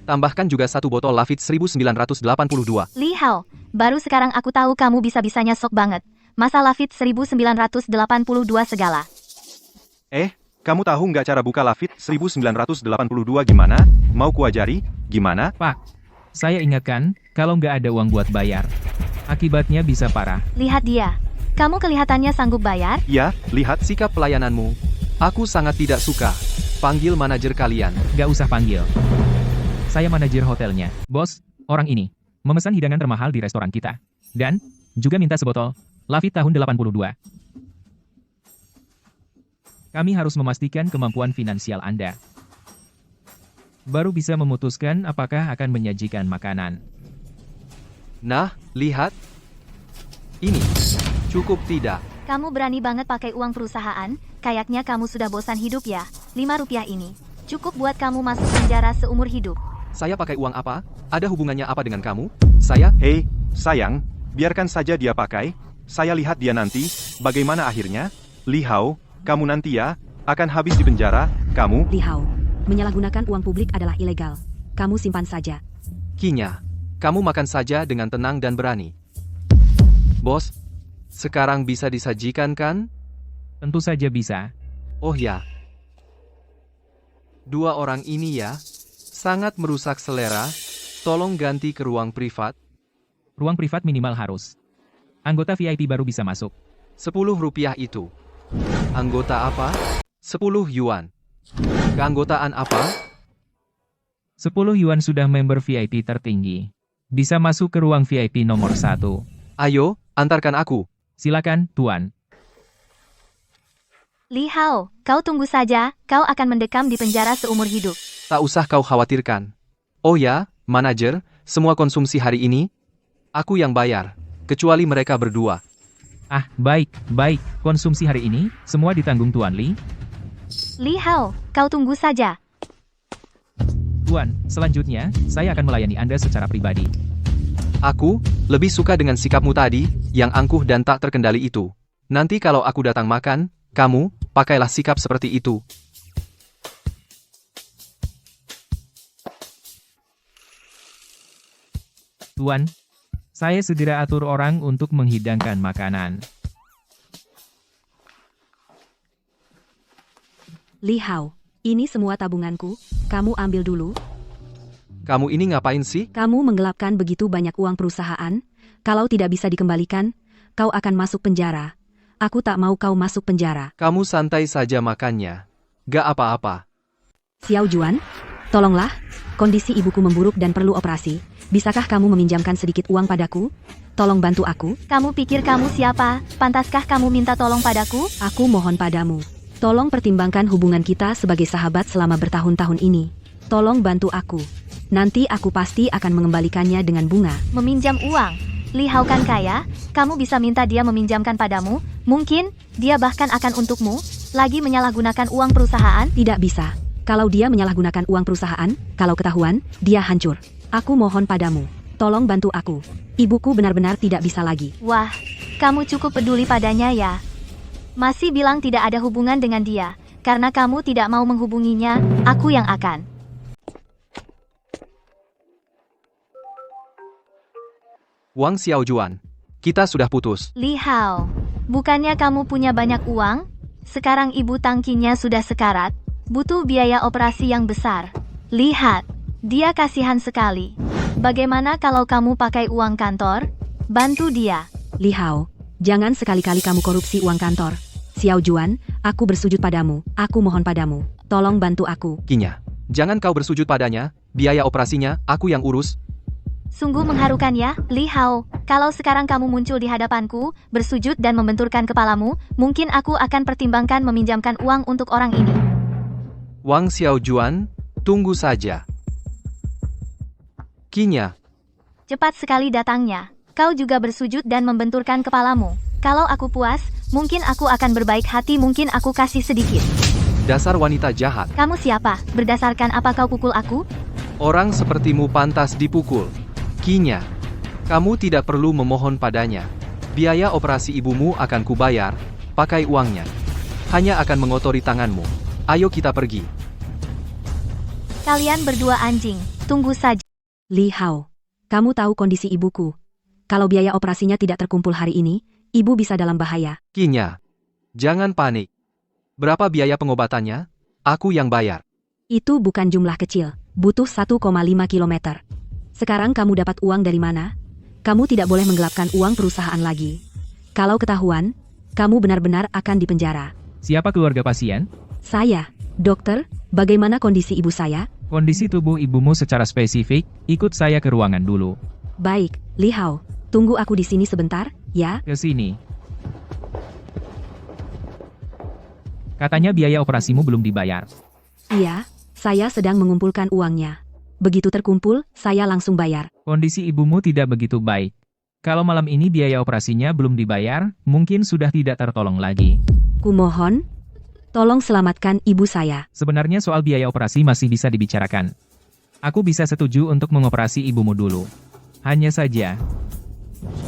Tambahkan juga satu botol Lafite 1982. Li Hao, baru sekarang aku tahu kamu bisa-bisanya sok banget. Masa Lafite 1982 segala. Kamu tahu nggak cara buka Lafite 1982 gimana? Mau kuajari? Gimana? Pak, saya ingatkan, kalau nggak ada uang buat bayar, akibatnya bisa parah. Lihat dia. Kamu kelihatannya sanggup bayar? Ya, lihat Sikap pelayananmu. Aku sangat tidak suka. Panggil manajer kalian. Gak usah panggil. Saya manajer hotelnya. Bos, orang ini memesan hidangan termahal di restoran kita. Dan juga minta sebotol Lafite tahun 82. Kami harus memastikan kemampuan finansial Anda. Baru bisa memutuskan apakah akan menyajikan makanan. Nah, lihat. Ini. Cukup tidak? Kamu berani banget pakai uang perusahaan? Kayaknya kamu sudah bosan hidup ya. 5 rupiah ini cukup buat kamu masuk penjara seumur hidup. Saya pakai uang apa? Ada hubungannya apa dengan kamu? Saya? Hei, sayang, biarkan saja dia pakai. Saya lihat dia nanti, bagaimana akhirnya? Li Hao, kamu nanti ya, akan habis di penjara, kamu. Li Hao, menyalahgunakan uang publik adalah ilegal. Kamu simpan saja. Kinya, kamu makan saja dengan tenang dan berani. Bos, sekarang bisa disajikan kan? Tentu saja bisa. Oh ya. Dua orang ini ya, sangat merusak selera. Tolong ganti ke ruang privat. Ruang privat minimal harus. Anggota VIP baru bisa masuk. 10 rupiah itu. Anggota apa? 10 yuan. Keanggotaan apa? 10 yuan sudah member VIP tertinggi. Bisa masuk ke ruang VIP nomor 1. Ayo, antarkan aku. Silakan, Tuan. Li Hao, kau tunggu saja, kau akan mendekam di penjara seumur hidup. Tak usah kau khawatirkan. Oh ya, manajer, semua konsumsi hari ini, aku yang bayar. Kecuali mereka berdua. Ah, baik. Konsumsi hari ini, semua ditanggung Tuan Li. Li Hao, kau tunggu saja. Tuan, selanjutnya, saya akan melayani Anda secara pribadi. Aku lebih suka dengan sikapmu tadi, yang angkuh dan tak terkendali itu. Nanti kalau aku datang makan, kamu, pakailah sikap seperti itu. Tuan, saya segera atur orang untuk menghidangkan makanan. Li Hao, ini semua tabunganku, kamu ambil dulu. Kamu ini ngapain sih? Kamu menggelapkan begitu banyak uang perusahaan, kalau tidak bisa dikembalikan, kau akan masuk penjara. Aku tak mau kau masuk penjara. Kamu santai saja makannya. Gak apa-apa. Xiao Juan, tolonglah, kondisi ibuku memburuk dan perlu operasi. Bisakah kamu meminjamkan sedikit uang padaku? Tolong bantu aku. Kamu pikir kamu siapa? Pantaskah kamu minta tolong padaku? Aku mohon padamu. Tolong pertimbangkan hubungan kita sebagai sahabat selama bertahun-tahun ini. Tolong bantu aku. Nanti aku pasti akan mengembalikannya dengan bunga. Meminjam uang? Li Hao kan kaya, kamu bisa minta dia meminjamkan padamu, mungkin, dia bahkan akan untukmu, lagi menyalahgunakan uang perusahaan? Tidak bisa. Kalau dia menyalahgunakan uang perusahaan, kalau ketahuan, dia hancur. Aku mohon padamu, tolong bantu aku. Ibuku benar-benar tidak bisa lagi. Wah, kamu cukup peduli padanya ya. Masih bilang tidak ada hubungan dengan dia, karena kamu tidak mau menghubunginya, aku yang akan. Wang Xiao Juan, kita sudah putus. Li Hao, bukannya kamu punya banyak uang? Sekarang ibu tangkinya sudah sekarat, butuh biaya operasi yang besar. Lihat, dia kasihan sekali. Bagaimana kalau kamu pakai uang kantor? Bantu dia. Li Hao, jangan sekali-kali kamu korupsi uang kantor. Xiao Juan, aku bersujud padamu, aku mohon padamu, tolong bantu aku. Kinya, jangan kau bersujud padanya, biaya operasinya, aku yang urus. Sungguh mengharukan ya, Li Hao. Kalau sekarang kamu muncul di hadapanku, bersujud dan membenturkan kepalamu, mungkin aku akan pertimbangkan meminjamkan uang untuk orang ini. Wang Xiao Juan, tunggu saja. Kinya, Cepat sekali datangnya. Kau juga bersujud dan membenturkan kepalamu. Kalau aku puas, mungkin aku akan berbaik hati, mungkin aku kasih sedikit. dasar wanita jahat. Kamu siapa? Berdasarkan apa kau pukul aku? Orang sepertimu pantas dipukul. Kinya, kamu tidak perlu memohon padanya. Biaya operasi ibumu akan kubayar, pakai uangnya. Hanya akan mengotori tanganmu. Ayo kita pergi. Kalian berdua anjing. Tunggu saja. Li Hao, kamu tahu kondisi ibuku. Kalau biaya operasinya tidak terkumpul hari ini, ibu bisa dalam bahaya. Kinya, jangan panik. Berapa biaya pengobatannya? Aku yang bayar. Itu bukan jumlah kecil, butuh 1,5 kilometer. Sekarang kamu dapat uang dari mana? Kamu tidak boleh menggelapkan uang perusahaan lagi. Kalau ketahuan, kamu benar-benar akan dipenjara. Siapa keluarga pasien? Saya, dokter, bagaimana kondisi ibu saya? Kondisi tubuh ibumu secara spesifik, ikut saya ke ruangan dulu. Baik, Li Hao, tunggu aku di sini sebentar, ya? Ke sini. Katanya biaya operasimu belum dibayar. Iya, saya sedang mengumpulkan uangnya. Begitu terkumpul, saya langsung bayar. Kondisi ibumu tidak begitu baik. Kalau malam ini biaya operasinya belum dibayar, mungkin sudah tidak tertolong lagi. Kumohon, tolong selamatkan ibu saya. Sebenarnya soal biaya operasi masih bisa dibicarakan. Aku bisa setuju untuk mengoperasi ibumu dulu. Hanya saja,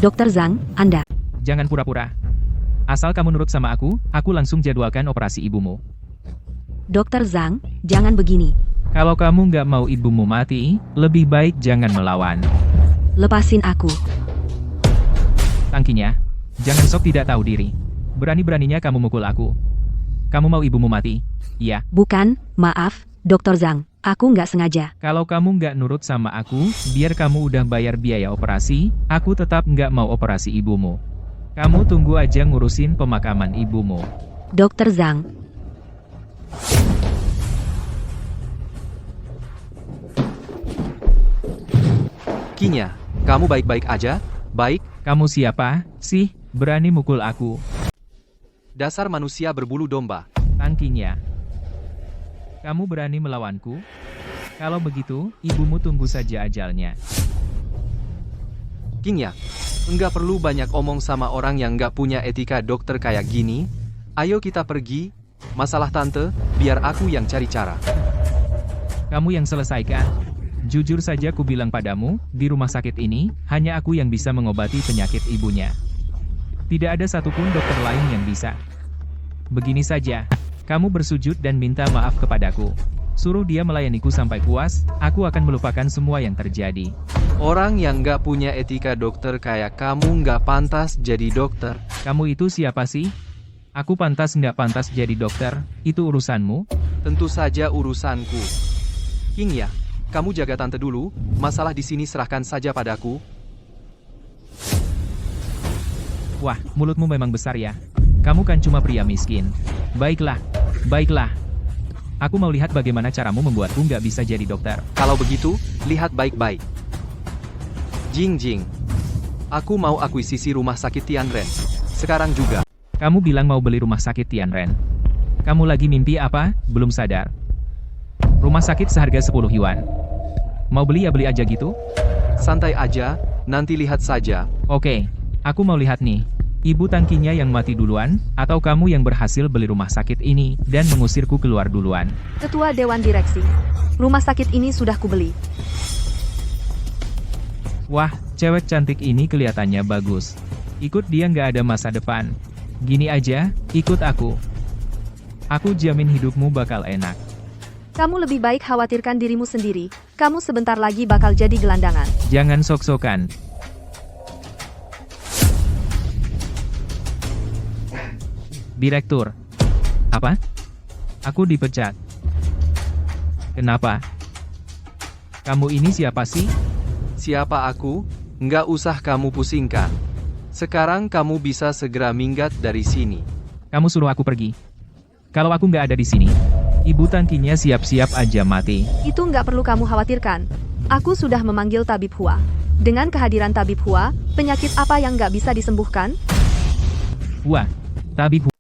Dokter Zhang, Anda. jangan pura-pura. Asal kamu nurut sama aku langsung jadwalkan operasi ibumu. Dokter Zhang, jangan begini. Kalau kamu nggak mau ibumu mati, lebih baik jangan melawan. Lepasin aku. Tangkinya, jangan sok tidak tahu diri. Berani-beraninya kamu mukul aku. Kamu mau ibumu mati? Iya. Bukan, maaf, Dokter Zhang. Aku nggak sengaja. Kalau kamu nggak nurut sama aku, biar kamu udah bayar biaya operasi, aku tetap nggak mau operasi ibumu. Kamu tunggu aja ngurusin pemakaman ibumu. Dokter Zhang. Kinya, kamu baik-baik aja? Baik, Kamu siapa sih? Berani mukul aku? dasar manusia berbulu domba. Tangkinya. Kamu berani melawanku? Kalau begitu, ibumu tunggu saja ajalnya. Kinya, enggak perlu banyak omong sama orang yang enggak punya etika dokter kayak gini. Ayo kita pergi. Masalah tante, biar aku yang cari cara. Kamu yang selesaikan. Jujur saja ku bilang padamu, di rumah sakit ini, hanya aku yang bisa mengobati penyakit ibunya. Tidak ada satupun dokter lain yang bisa. Begini saja, kamu bersujud dan minta maaf kepadaku. Suruh dia melayaniku sampai puas, aku akan melupakan semua yang terjadi. Orang yang enggak punya etika dokter kayak kamu enggak pantas jadi dokter. Kamu itu siapa sih? Aku pantas nggak pantas jadi dokter, itu urusanmu? Tentu saja urusanku. Kinya, kamu jaga tante dulu, masalah di sini serahkan saja padaku. Wah, mulutmu memang besar ya. Kamu kan cuma pria miskin. Baiklah, baiklah. Aku mau lihat bagaimana caramu membuatku nggak bisa jadi dokter. Kalau begitu, lihat baik-baik. Jing Jing. Aku mau akuisisi rumah sakit Tianren. Sekarang juga. Kamu bilang mau beli rumah sakit Tianren. Kamu lagi mimpi apa? Belum sadar. Rumah sakit seharga 10 yuan. Mau beli ya beli aja gitu? Santai aja, nanti lihat saja. Oke, aku mau lihat nih. Ibu Tangkinya yang mati duluan, atau kamu yang berhasil beli rumah sakit ini, dan mengusirku keluar duluan. Ketua Dewan Direksi. Rumah sakit ini sudah kubeli. Wah, cewek cantik ini kelihatannya bagus. Ikut dia nggak ada masa depan. Gini aja, ikut aku. Aku jamin hidupmu bakal enak. Kamu lebih baik khawatirkan dirimu sendiri. Kamu sebentar lagi bakal jadi gelandangan. Jangan sok-sokan. Direktur. Apa? Aku dipecat. Kenapa? Kamu ini siapa sih? Siapa aku? Nggak usah kamu pusingkan. Sekarang kamu bisa segera minggat dari sini. Kamu suruh aku pergi. Kalau aku nggak ada di sini, Ibu Tangkinya siap-siap aja mati. Itu nggak perlu kamu khawatirkan. Aku sudah memanggil Tabib Hua. Dengan kehadiran Tabib Hua, penyakit apa yang nggak bisa disembuhkan? Wah, Tabib Hua.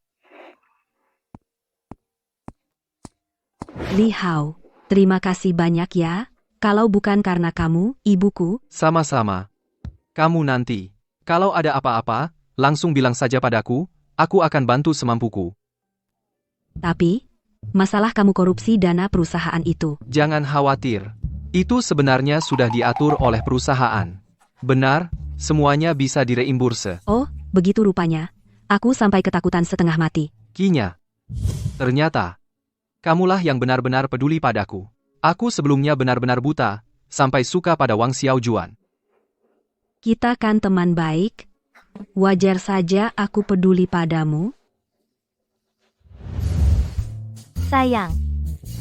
Li Hao, terima kasih banyak ya. Kalau bukan karena kamu, ibuku, Sama-sama. Kamu nanti. Kalau ada apa-apa, langsung bilang saja padaku, aku akan bantu semampuku. tapi masalah kamu korupsi dana perusahaan itu. Jangan khawatir. Itu sebenarnya sudah diatur oleh perusahaan. Benar, semuanya bisa direimburse. Oh, begitu rupanya. Aku sampai ketakutan setengah mati. Kinya. Ternyata, kamulah yang benar-benar peduli padaku. Aku sebelumnya benar-benar buta, sampai suka pada Wang Xiaojuan. Kita kan teman baik. Wajar saja aku peduli padamu. Sayang.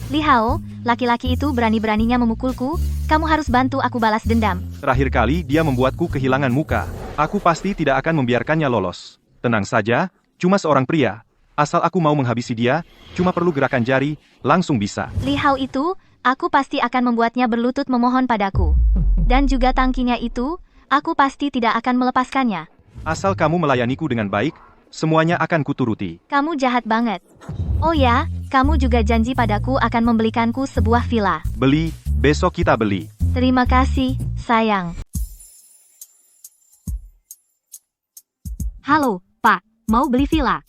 Li Hao, laki-laki itu berani-beraninya memukulku, kamu harus bantu aku balas dendam. Terakhir kali dia membuatku kehilangan muka. Aku pasti tidak akan membiarkannya lolos. Tenang saja, cuma seorang pria. Asal aku mau menghabisi dia, cuma perlu gerakan jari, langsung bisa. Li Hao itu, aku pasti akan membuatnya berlutut memohon padaku. Dan juga tangkinya itu, aku pasti tidak akan melepaskannya. Asal kamu melayaniku dengan baik, semuanya akan kuturuti. Kamu jahat banget. Oh ya, kamu juga janji padaku akan membelikanku sebuah villa. Beli, besok kita beli. Terima kasih, sayang. Halo, Pak, mau beli villa?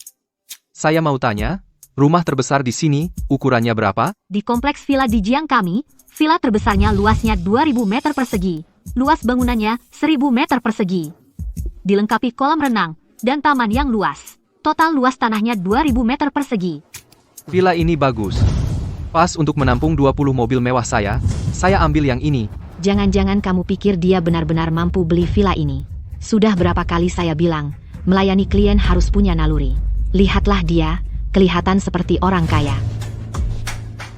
Saya mau tanya, rumah terbesar di sini, ukurannya berapa? Di kompleks villa di Jiang kami, villa terbesarnya luasnya 2000 meter persegi. Luas bangunannya 1000 meter persegi. Dilengkapi kolam renang dan taman yang luas. Total luas tanahnya 2000 meter persegi. Villa ini bagus. Pas untuk menampung 20 mobil mewah saya ambil yang ini. Jangan-jangan kamu pikir dia benar-benar mampu beli villa ini. Sudah berapa kali saya bilang, melayani klien harus punya naluri. Lihatlah dia, kelihatan seperti orang kaya.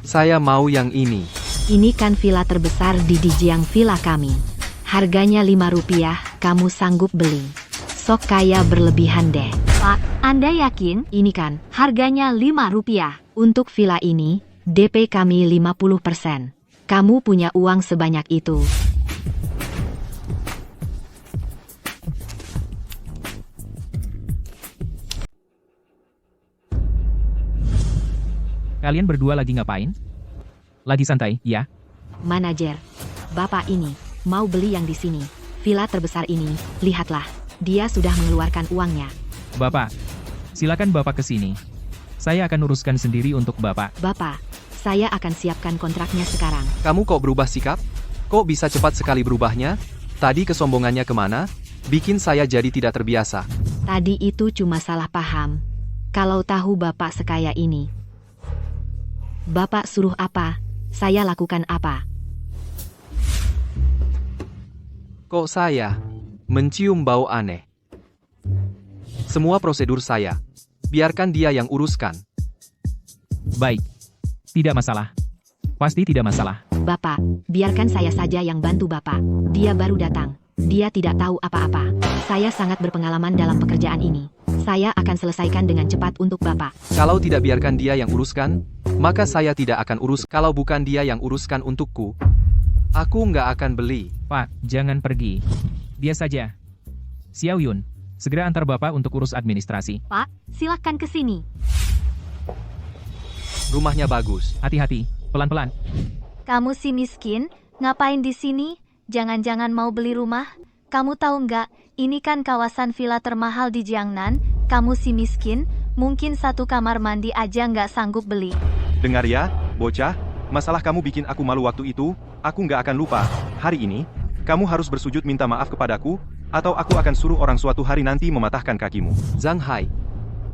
Saya mau yang ini. Ini kan villa terbesar di Dijiang Villa kami. Harganya Rp5, kamu sanggup beli. Sok kaya berlebihan deh. Pak, Anda yakin? Ini kan, Harganya Rp5. untuk villa ini, DP kami 50%. Kamu punya uang sebanyak itu. Kalian berdua lagi ngapain? Lagi santai, ya? Manajer, Bapak ini, mau beli yang di sini. Villa terbesar ini, lihatlah. Dia sudah mengeluarkan uangnya. Bapak, silakan Bapak ke sini. Saya akan uruskan sendiri untuk Bapak. Bapak, saya akan siapkan kontraknya sekarang. Kamu kok berubah sikap? Kok bisa cepat sekali berubahnya? Tadi kesombongannya kemana? Bikin saya jadi tidak terbiasa. Tadi itu cuma salah paham. Kalau tahu Bapak sekaya ini. Bapak suruh apa, saya lakukan apa. Kok saya mencium bau aneh? Semua prosedur saya. Biarkan dia yang uruskan. Baik. Tidak masalah. Pasti tidak masalah. Bapak, biarkan saya saja yang bantu Bapak. Dia baru datang. Dia tidak tahu apa-apa. Saya sangat berpengalaman dalam pekerjaan ini. Saya akan selesaikan dengan cepat untuk Bapak. Kalau tidak biarkan dia yang uruskan, maka saya tidak akan urus. Kalau bukan dia yang uruskan untukku, aku nggak akan beli. Pak, jangan pergi. Dia saja. Xiao Yun, segera antar Bapak untuk urus administrasi. Pak, silahkan ke sini. Rumahnya bagus. Hati-hati, pelan-pelan. Kamu si miskin, ngapain di sini? Jangan-jangan mau beli rumah? Kamu tahu nggak, ini kan kawasan villa termahal di Jiangnan. Kamu si miskin, mungkin satu kamar mandi aja nggak sanggup beli. Dengar ya, bocah, masalah kamu bikin aku malu waktu itu, aku nggak akan lupa. Hari ini, kamu harus bersujud minta maaf kepadaku, atau aku akan suruh orang suatu hari nanti mematahkan kakimu. Zhang Hai,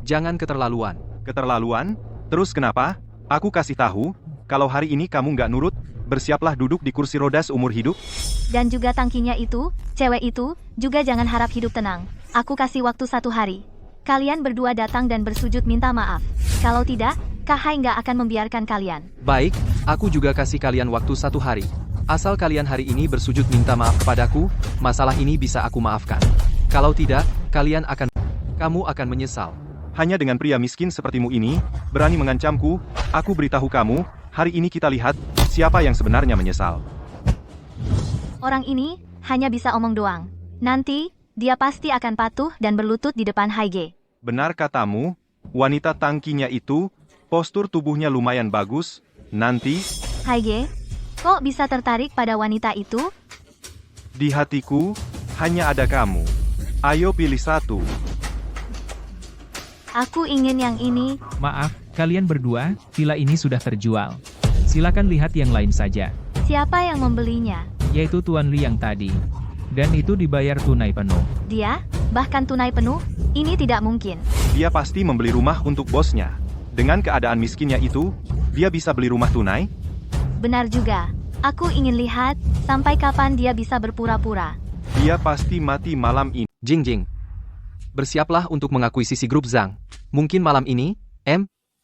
jangan keterlaluan. Keterlaluan? Terus kenapa? Aku kasih tahu, kalau hari ini kamu nggak nurut, bersiaplah duduk di kursi roda seumur hidup. Dan juga tangkinya itu, cewek itu, juga jangan harap hidup tenang. Aku kasih waktu 1 hari. Kalian berdua datang dan bersujud minta maaf. Kalau tidak, Kak Hai nggak akan membiarkan kalian. Baik, aku juga kasih kalian waktu 1 hari. Asal kalian hari ini bersujud minta maaf kepadaku, masalah ini bisa aku maafkan. Kalau tidak, kamu akan menyesal. Hanya dengan pria miskin sepertimu ini, berani mengancamku, aku beritahu kamu, hari ini kita lihat, siapa yang sebenarnya menyesal. Orang ini, hanya bisa omong doang. Nanti, dia pasti akan patuh dan berlutut di depan Haige. Benar katamu, wanita tangkinya itu, postur tubuhnya lumayan bagus, nanti, Haige, Kok bisa tertarik pada wanita itu? Di hatiku, hanya ada kamu. Ayo pilih satu. Aku ingin yang ini. Maaf, kalian berdua, villa ini sudah terjual. Silakan lihat yang lain saja. Siapa yang membelinya? Yaitu Tuan Li yang tadi. Dan itu dibayar tunai penuh. Dia? Bahkan tunai penuh? Ini tidak mungkin. Dia pasti membeli rumah untuk bosnya. Dengan keadaan miskinnya itu, dia bisa beli rumah tunai? Benar juga. Aku ingin lihat, sampai kapan dia bisa berpura-pura. Dia pasti mati malam ini. Jingjing. Bersiaplah untuk mengakuisisi grup Zhang. Mungkin malam ini,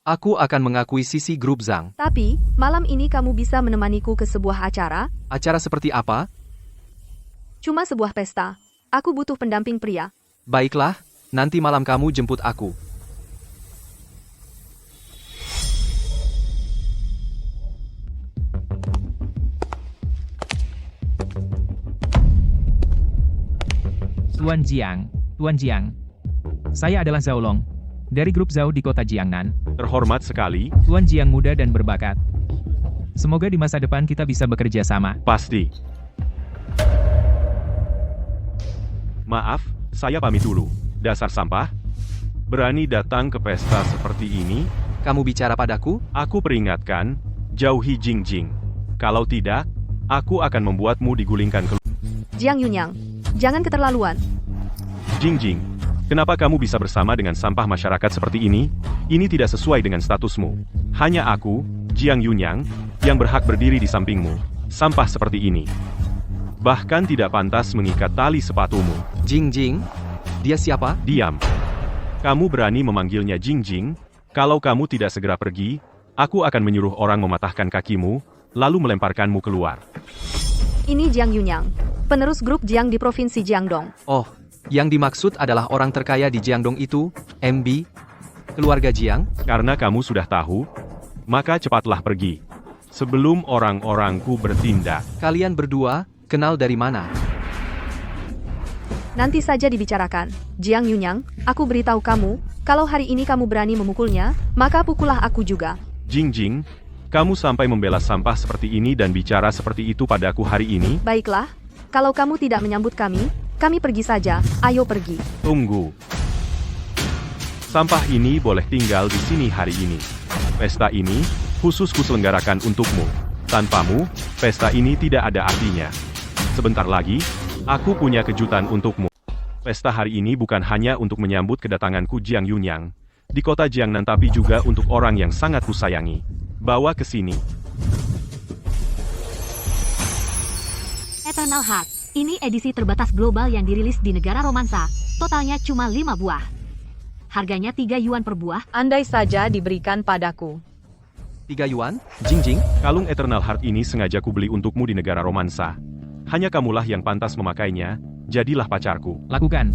aku akan mengakuisisi grup Zhang. Tapi, malam ini kamu bisa menemaniku ke sebuah acara? Acara seperti apa? Cuma sebuah pesta. Aku butuh pendamping pria. Baiklah, nanti malam kamu jemput aku. Tuan Jiang. Saya adalah Zhao Long. Dari grup Zhao di kota Jiangnan. Terhormat sekali. Tuan Jiang muda dan berbakat. Semoga di masa depan kita bisa bekerja sama. Pasti. Maaf, saya pamit dulu. Dasar sampah. Berani datang ke pesta seperti ini? Kamu bicara padaku? Aku peringatkan, jauhi Jingjing. Kalau tidak, aku akan membuatmu digulingkan ke... Jiang Yunyang, jangan keterlaluan. Jingjing, kenapa kamu bisa bersama dengan sampah masyarakat seperti ini? Ini tidak sesuai dengan statusmu. Hanya aku, Jiang Yunyang, yang berhak berdiri di sampingmu. Sampah seperti ini. Bahkan tidak pantas mengikat tali sepatumu. Jingjing? Dia siapa? Diam. Kamu berani memanggilnya Jingjing? Kalau kamu tidak segera pergi, aku akan menyuruh orang mematahkan kakimu, lalu melemparkanmu keluar. Ini Jiang Yunyang, penerus grup Jiang di Provinsi Jiangdong. Oh, yang dimaksud adalah orang terkaya di Jiangdong itu, MB, keluarga Jiang? Karena kamu sudah tahu, maka cepatlah pergi. Sebelum orang-orangku bertindak. Kalian berdua, kenal dari mana? Nanti saja dibicarakan. Jiang Yunyang, aku beritahu kamu, kalau hari ini kamu berani memukulnya, maka pukullah aku juga. Jingjing, kamu sampai membela sampah seperti ini dan bicara seperti itu padaku hari ini? Baiklah, kalau kamu tidak menyambut kami pergi saja, ayo pergi. Tunggu. Sampah ini boleh tinggal di sini hari ini. Pesta ini, khusus kuselenggarakan untukmu. Tanpamu, pesta ini tidak ada artinya. Sebentar lagi, aku punya kejutan untukmu. Pesta hari ini bukan hanya untuk menyambut kedatanganku Jiang Yunyang di kota Jiangnan, tapi juga untuk orang yang sangat kusayangi. Bawa ke sini. Eternal Heart. Ini edisi terbatas global yang dirilis di negara romansa. Totalnya cuma 5 buah. Harganya 3 yuan per buah. Andai saja diberikan padaku. 3 yuan? Jingjing? Kalung Eternal Heart ini sengaja kubeli untukmu di negara romansa. Hanya kamulah yang pantas memakainya, jadilah pacarku. Lakukan.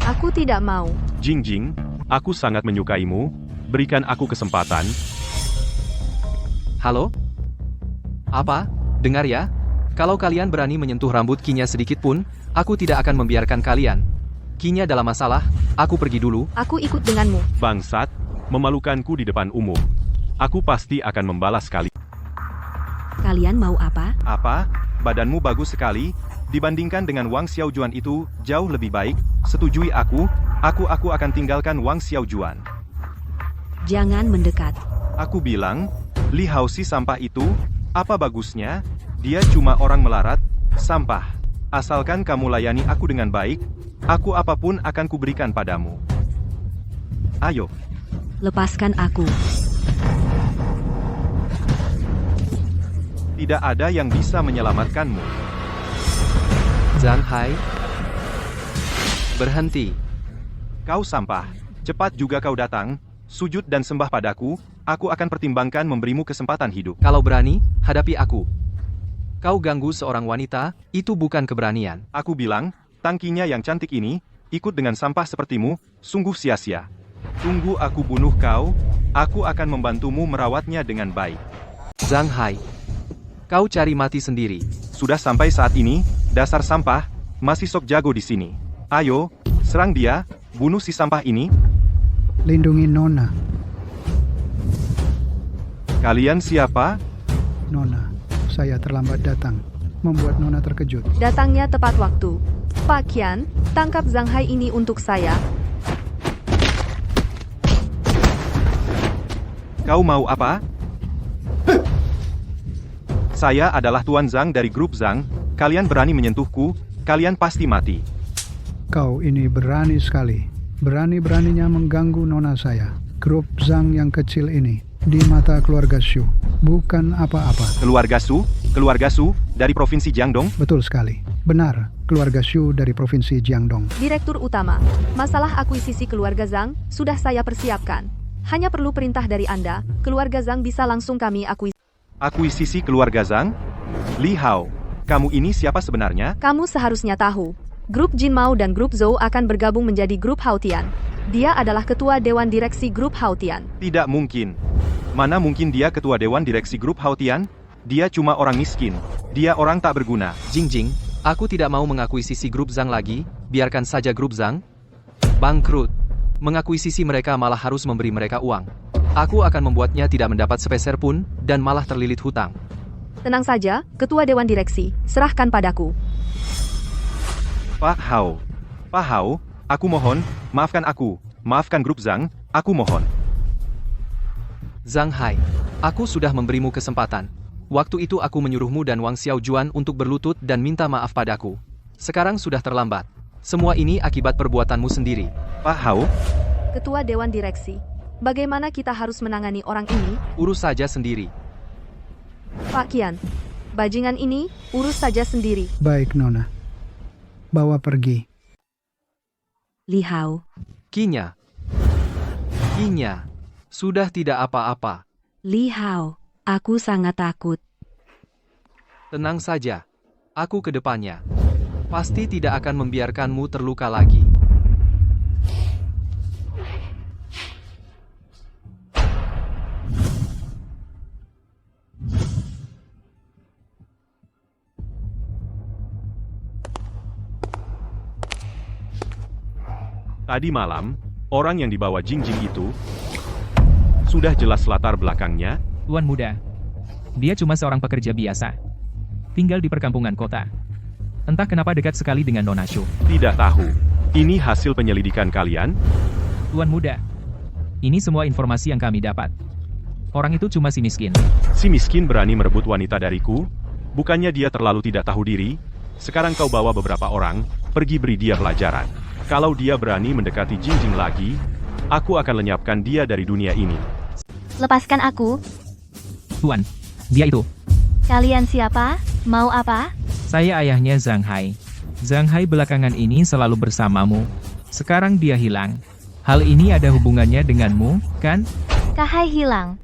Aku tidak mau. Jingjing, aku sangat menyukaimu, berikan aku kesempatan. Halo? Apa? Dengar ya? Kalau kalian berani menyentuh rambut Kinya sedikit pun, aku tidak akan membiarkan kalian. Kinya dalam masalah, aku pergi dulu. Aku ikut denganmu. Bangsat, memalukanku di depan umum. Aku pasti akan membalas kalian. Kalian mau apa? Apa? Badanmu bagus sekali. Dibandingkan dengan Wang Xiaojuan itu, jauh lebih baik. Setujui aku akan tinggalkan Wang Xiaojuan. Jangan mendekat. Aku bilang, Li Haoxi sampah itu, apa bagusnya? Dia cuma orang melarat, sampah. Asalkan kamu layani aku dengan baik, aku apapun akan kuberikan padamu. Ayo. Lepaskan aku. Tidak ada yang bisa menyelamatkanmu. Zhang Hai. Berhenti. Kau sampah. Cepat juga kau datang, sujud dan sembah padaku, aku akan pertimbangkan memberimu kesempatan hidup. Kalau berani, hadapi aku. Kau ganggu seorang wanita, itu bukan keberanian. Aku bilang, tangkinya yang cantik ini, ikut dengan sampah sepertimu, sungguh sia-sia. Tunggu aku bunuh kau, aku akan membantumu merawatnya dengan baik. Zhang Hai. Kau cari mati sendiri. Sudah sampai saat ini, dasar sampah, masih sok jago di sini. Ayo, serang dia, bunuh si sampah ini. Lindungi Nona. Kalian siapa? Nona. saya terlambat datang, membuat Nona terkejut. Datangnya tepat waktu. Pak Qian, tangkap Zhang Hai ini untuk saya. Kau mau apa? Saya adalah Tuan Zhang dari grup Zhang. Kalian berani menyentuhku, kalian pasti mati. Kau ini berani sekali. Berani-beraninya mengganggu Nona saya. Grup Zhang yang kecil ini, di mata keluarga Shu, bukan apa-apa. Keluarga Su, dari Provinsi Jiangdong? Betul sekali. Benar, keluarga Shu dari Provinsi Jiangdong. Direktur Utama, masalah akuisisi keluarga Zhang sudah saya persiapkan. Hanya perlu perintah dari Anda, keluarga Zhang bisa langsung kami akuisisi. Akuisisi keluarga Zhang? Li Hao, kamu ini siapa sebenarnya? Kamu seharusnya tahu, grup Jin Mao dan grup Zhou akan bergabung menjadi grup Haotian. Dia adalah ketua Dewan Direksi grup Haotian. Tidak mungkin. Mana mungkin dia ketua Dewan Direksi grup Haotian? Dia cuma orang miskin. Dia orang tak berguna. Jingjing, aku tidak mau mengakuisisi grup Zhang lagi, biarkan saja grup Zhang bangkrut. Mengakuisisi mereka malah harus memberi mereka uang. Aku akan membuatnya tidak mendapat sepeser pun, dan malah terlilit hutang. Tenang saja, ketua Dewan Direksi, serahkan padaku. Pak Hao, aku mohon, maafkan aku. Maafkan grup Zhang, aku mohon. Zhang Hai, aku sudah memberimu kesempatan. Waktu itu aku menyuruhmu dan Wang Xiaojuan untuk berlutut dan minta maaf padaku. Sekarang sudah terlambat. Semua ini akibat perbuatanmu sendiri. Pak Hao, Ketua Dewan Direksi, bagaimana kita harus menangani orang ini? Urus saja sendiri. Pak Qian, bajingan ini, urus saja sendiri. Baik, Nona. Bawa pergi. Li Hao, Kinya, sudah tidak apa-apa. Li Hao, aku sangat takut. Tenang saja. Aku ke depannya pasti tidak akan membiarkanmu terluka lagi. tadi malam, orang yang dibawa Jingjing itu, sudah jelas latar belakangnya. Tuan muda. Dia cuma seorang pekerja biasa. Tinggal di perkampungan kota. Entah kenapa dekat sekali dengan Nona Shu. Tidak tahu. Ini hasil penyelidikan kalian? Tuan muda. Ini semua informasi yang kami dapat. Orang itu cuma si miskin. Si miskin berani merebut wanita dariku? Bukannya dia terlalu tidak tahu diri? Sekarang kau bawa beberapa orang, pergi beri dia pelajaran. Kalau dia berani mendekati Jingjing lagi, aku akan lenyapkan dia dari dunia ini. Lepaskan aku. Tuan, dia itu. Kalian siapa? Mau apa? Saya ayahnya Zhang Hai. Zhang Hai belakangan ini selalu bersamamu. Sekarang dia hilang. Hal ini ada hubungannya denganmu, kan? Kahai hilang.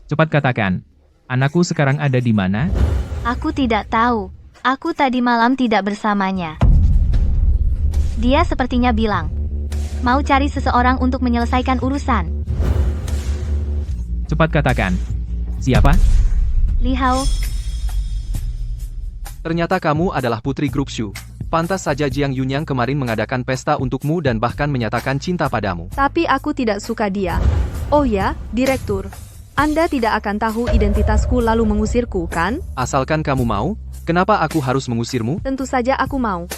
Cepat katakan. Anakku sekarang ada di mana? Aku tidak tahu. Aku tadi malam tidak bersamanya. Dia sepertinya bilang, mau cari seseorang untuk menyelesaikan urusan. Cepat katakan. Siapa? Li Hao, Ternyata kamu adalah putri grup Shu. Pantas saja Jiang Yunyang kemarin mengadakan pesta untukmu dan bahkan menyatakan cinta padamu. Tapi aku tidak suka dia. Oh ya, Direktur. Anda tidak akan tahu identitasku lalu mengusirku, kan? Asalkan kamu mau, kenapa aku harus mengusirmu? Tentu saja aku mau.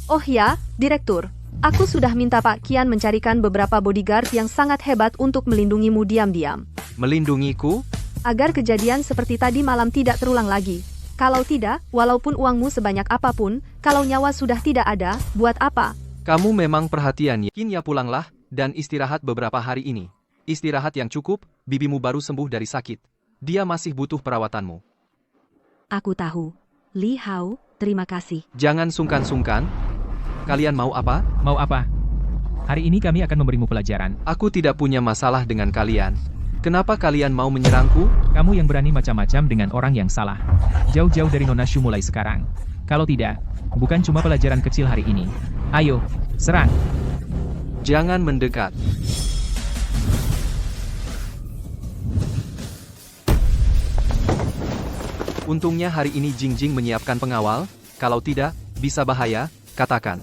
Oh ya, Direktur. Aku sudah minta Pak Qian mencarikan beberapa bodyguard yang sangat hebat untuk melindungimu diam-diam. Melindungiku? Agar kejadian seperti tadi malam tidak terulang lagi. Kalau tidak, walaupun uangmu sebanyak apapun, kalau nyawa sudah tidak ada, buat apa? Kamu memang perhatian ya. Kinya pulanglah, dan istirahat beberapa hari ini. Istirahat yang cukup, bibimu baru sembuh dari sakit. Dia masih butuh perawatanmu. Aku tahu. Li Hao, terima kasih. Jangan sungkan-sungkan. Kalian mau apa? Mau apa? Hari ini kami akan memberimu pelajaran. Aku tidak punya masalah dengan kalian. Kenapa kalian mau menyerangku? Kamu yang berani macam-macam dengan orang yang salah. Jauh-jauh dari Nona Shu mulai sekarang. Kalau tidak, bukan cuma pelajaran kecil hari ini. Ayo, serang. Jangan mendekat. Untungnya hari ini Jingjing menyiapkan pengawal, kalau tidak, bisa bahaya, katakan.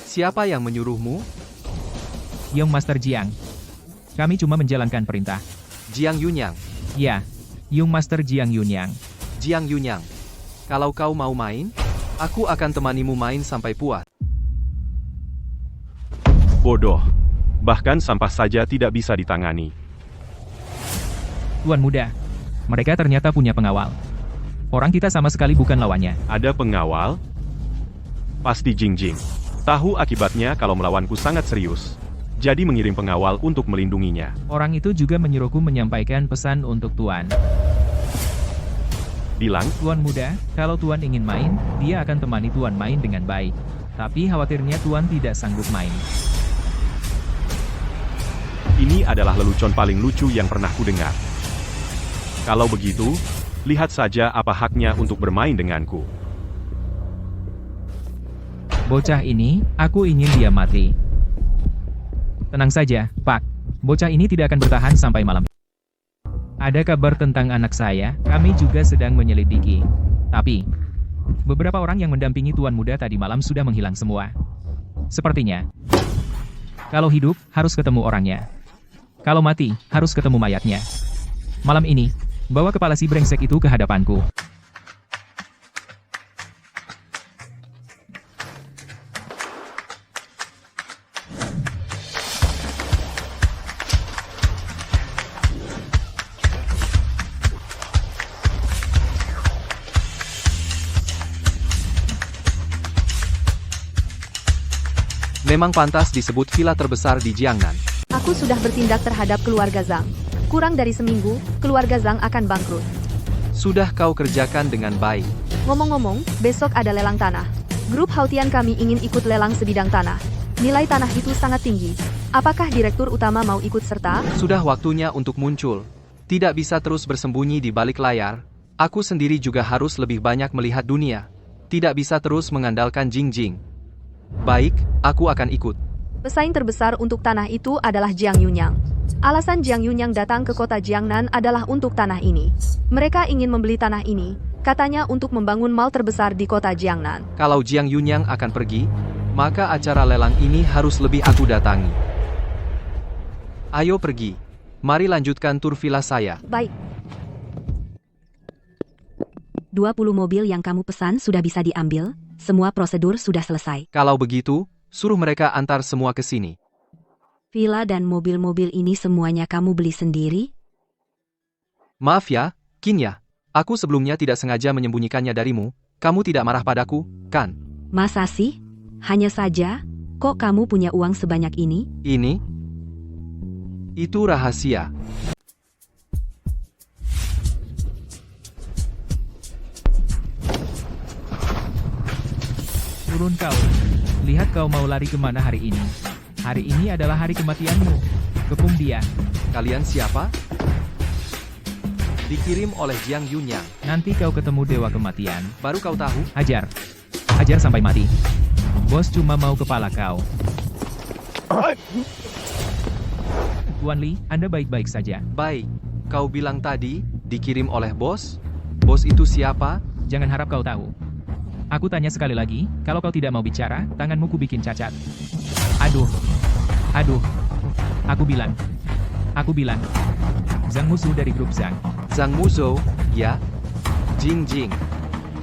Siapa yang menyuruhmu? Young Master Jiang. Kami cuma menjalankan perintah. Jiang Yunyang. Ya, Young Master Jiang Yunyang. Jiang Yunyang. Kalau kau mau main, aku akan temanimu main sampai puas. Bodoh. Bahkan sampah saja tidak bisa ditangani. Tuan muda, mereka ternyata punya pengawal. Orang kita sama sekali bukan lawannya. Ada pengawal? Pasti Jingjing. Tahu akibatnya kalau melawanku sangat serius. Jadi mengirim pengawal untuk melindunginya. Orang itu juga menyuruhku menyampaikan pesan untuk Tuan. Bilang, Tuan muda, kalau Tuan ingin main, dia akan temani Tuan main dengan baik. Tapi khawatirnya Tuan tidak sanggup main. ini adalah lelucon paling lucu yang pernah kudengar. Kalau begitu, lihat saja apa haknya untuk bermain denganku. Bocah ini, aku ingin dia mati. Tenang saja, Pak. Bocah ini tidak akan bertahan sampai malam. Ada kabar tentang anak saya, kami juga sedang menyelidiki. Tapi, beberapa orang yang mendampingi Tuan Muda tadi malam sudah menghilang semua. Sepertinya, kalau hidup, harus ketemu orangnya. Kalau mati, harus ketemu mayatnya. Malam ini, bawa kepala si brengsek itu ke hadapanku. Memang pantas disebut villa terbesar di Jiangnan. Aku sudah bertindak terhadap keluarga Zhang. Kurang dari seminggu, keluarga Zhang akan bangkrut. Sudah kau kerjakan dengan baik. Ngomong-ngomong, besok ada lelang tanah. Grup Hautian kami ingin ikut lelang sebidang tanah. Nilai tanah itu sangat tinggi. Apakah direktur utama mau ikut serta? Sudah waktunya untuk muncul. Tidak bisa terus bersembunyi di balik layar. Aku sendiri juga harus lebih banyak melihat dunia. Tidak bisa terus mengandalkan Jingjing. Baik, aku akan ikut. Pesaing terbesar untuk tanah itu adalah Jiang Yunyang. Alasan Jiang Yunyang datang ke kota Jiangnan adalah untuk tanah ini. Mereka ingin membeli tanah ini, katanya untuk membangun mall terbesar di kota Jiangnan. Kalau Jiang Yunyang akan pergi, maka acara lelang ini harus lebih aku datangi. Ayo pergi. Mari lanjutkan tur villa saya. Baik. 20 mobil yang kamu pesan sudah bisa diambil, semua prosedur sudah selesai. Kalau begitu, suruh mereka antar semua ke sini. Villa dan mobil-mobil ini semuanya kamu beli sendiri? Maaf ya, Kinya. Aku sebelumnya tidak sengaja menyembunyikannya darimu. Kamu tidak marah padaku, kan? Masa sih? Hanya saja, kok kamu punya uang sebanyak ini? Ini? Itu rahasia. Turun kau. Lihat kau mau lari kemana hari ini. Hari ini adalah hari kematianmu. Kepung dia. Kalian siapa? Dikirim oleh Jiang Yunyang. Nanti kau ketemu dewa kematian. Baru kau tahu? Hajar. Hajar sampai mati. Bos cuma mau kepala kau. Tuan Li, Anda baik-baik saja. Baik. Kau bilang tadi, dikirim oleh bos? Bos itu siapa? Jangan harap kau tahu. Aku tanya sekali lagi, kalau kau tidak mau bicara, tanganmu ku bikin cacat. Aduh. Aduh. Aku bilang. Zhang musuh dari grup Zhang. Zhang Muzhou, ya? Jingjing.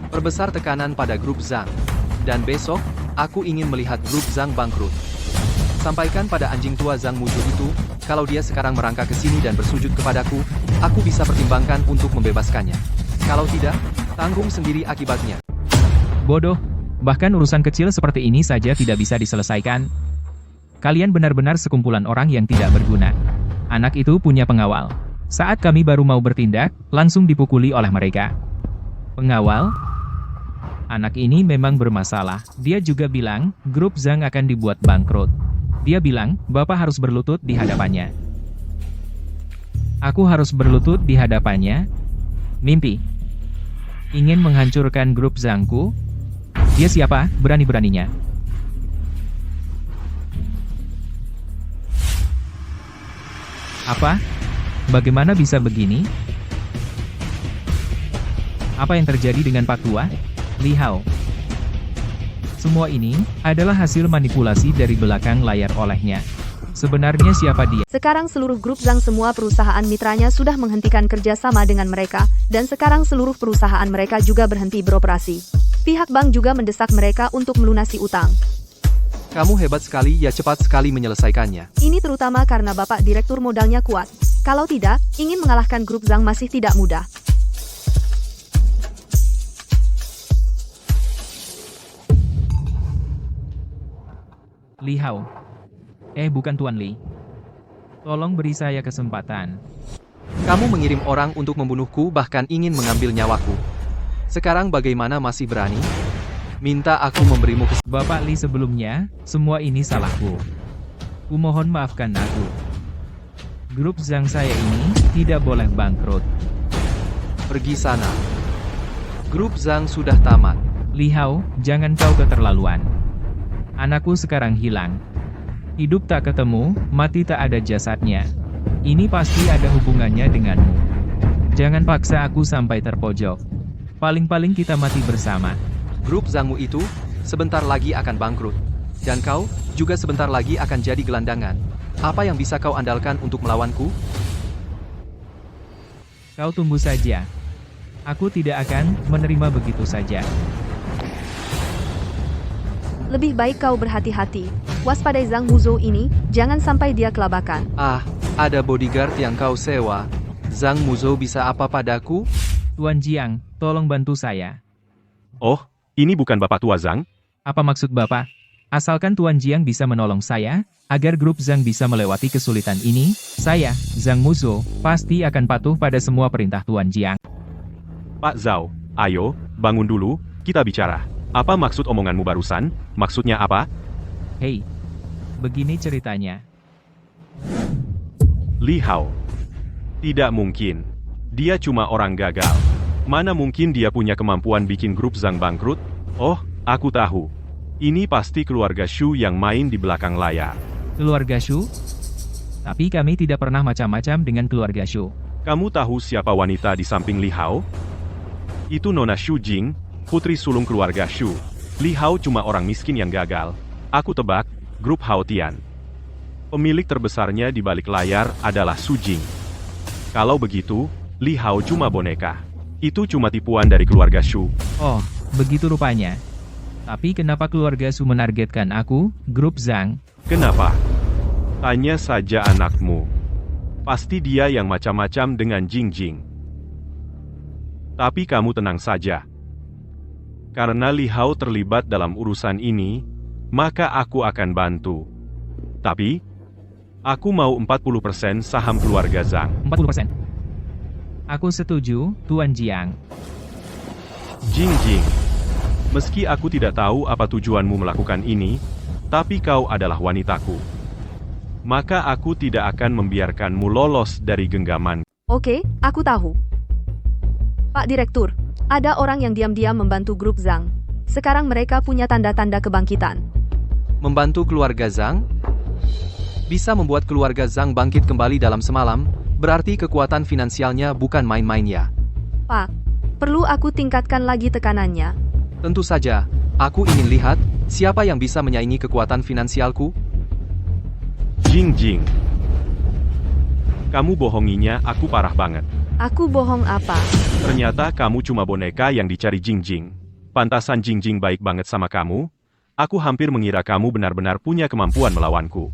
Perbesar tekanan pada grup Zhang. Dan besok, aku ingin melihat grup Zhang bangkrut. Sampaikan pada anjing tua Zhang Muzhou itu, kalau dia sekarang merangkak ke sini dan bersujud kepadaku, aku bisa pertimbangkan untuk membebaskannya. Kalau tidak, tanggung sendiri akibatnya. Bodoh, bahkan urusan kecil seperti ini saja tidak bisa diselesaikan. Kalian benar-benar sekumpulan orang yang tidak berguna. Anak itu punya pengawal. Saat kami baru mau bertindak, langsung dipukuli oleh mereka. Pengawal? Anak ini memang bermasalah. Dia juga bilang, grup Zhang akan dibuat bangkrut. Dia bilang, Bapak harus berlutut di hadapannya. Aku harus berlutut di hadapannya? Mimpi. Ingin menghancurkan grup Zhangku? Dia siapa? Berani-beraninya. Apa? Bagaimana bisa begini? Apa yang terjadi dengan Pak Tua? Li Hao. Semua ini adalah hasil manipulasi dari belakang layar olehnya. Sebenarnya siapa dia? Sekarang seluruh grup Zhang semua perusahaan mitranya sudah menghentikan kerjasama dengan mereka, dan sekarang seluruh perusahaan mereka juga berhenti beroperasi. Pihak bank juga mendesak mereka untuk melunasi utang. Kamu hebat sekali ya, cepat sekali menyelesaikannya. Ini terutama karena Bapak Direktur modalnya kuat. Kalau tidak, ingin mengalahkan grup Zhang masih tidak mudah. Li Hao. Bukan Tuan Li. Tolong beri saya kesempatan. Kamu mengirim orang untuk membunuhku, bahkan ingin mengambil nyawaku. Sekarang bagaimana masih berani? Minta aku memberimu Bapak Li, sebelumnya, semua ini salahku. Kumohon maafkan aku. Grup Zhang saya ini tidak boleh bangkrut. Pergi sana. Grup Zhang sudah tamat. Li Hao, jangan kau keterlaluan. Anakku sekarang hilang. Hidup tak ketemu, mati tak ada jasadnya. Ini pasti ada hubungannya denganmu. Jangan paksa aku sampai terpojok. Paling-paling kita mati bersama. Grup Zhangmu itu, sebentar lagi akan bangkrut. Dan kau, juga sebentar lagi akan jadi gelandangan. Apa yang bisa kau andalkan untuk melawanku? Kau tunggu saja. Aku tidak akan menerima begitu saja. Lebih baik kau berhati-hati. Waspadai Zhang Muzhou ini, jangan sampai dia kelabakan. Ada bodyguard yang kau sewa. Zhang Muzhou bisa apa padaku? Tuan Jiang, tolong bantu saya. Oh, ini bukan Bapak Tua Zhang? Apa maksud Bapak? Asalkan Tuan Jiang bisa menolong saya, agar grup Zhang bisa melewati kesulitan ini, saya, Zhang Muzhou, pasti akan patuh pada semua perintah Tuan Jiang. Pak Zhao, ayo, bangun dulu, kita bicara. Apa maksud omonganmu barusan? Maksudnya apa? Hei, begini ceritanya. Li Hao. Tidak mungkin. Dia cuma orang gagal. Mana mungkin dia punya kemampuan bikin grup Zhang bangkrut? Oh, aku tahu. Ini pasti keluarga Shu yang main di belakang layar. Keluarga Shu? Tapi kami tidak pernah macam-macam dengan keluarga Shu. Kamu tahu siapa wanita di samping Li Hao? Itu Nona Shu Jing, putri sulung keluarga Shu. Li Hao cuma orang miskin yang gagal. Aku tebak, grup Hao Tian. Pemilik terbesarnya di balik layar adalah Su Jing. Kalau begitu, Li Hao cuma boneka. Itu cuma tipuan dari keluarga Shu. Oh, begitu rupanya. Tapi kenapa keluarga Su menargetkan aku, grup Zhang? Kenapa? Tanya saja anakmu. Pasti dia yang macam-macam dengan Jing Jing. Tapi kamu tenang saja. Karena Li Hao terlibat dalam urusan ini, maka aku akan bantu. Tapi, aku mau 40% saham keluarga Zhang. 40%. Aku setuju, Tuan Jiang. Jing Jing. Meski aku tidak tahu apa tujuanmu melakukan ini, tapi kau adalah wanitaku. Maka aku tidak akan membiarkanmu lolos dari genggaman. Oke, aku tahu. Pak Direktur, ada orang yang diam-diam membantu grup Zhang. Sekarang mereka punya tanda-tanda kebangkitan. Membantu keluarga Zhang? Bisa membuat keluarga Zhang bangkit kembali dalam semalam, berarti kekuatan finansialnya bukan main-main ya. Pak, perlu aku tingkatkan lagi tekanannya. Tentu saja, aku ingin lihat, siapa yang bisa menyaingi kekuatan finansialku? Jing Jing. Kamu bohonginya aku parah banget. Aku bohong apa? Ternyata kamu cuma boneka yang dicari Jing Jing. Pantasan Jing Jing baik banget sama kamu. Aku hampir mengira kamu benar-benar punya kemampuan melawanku.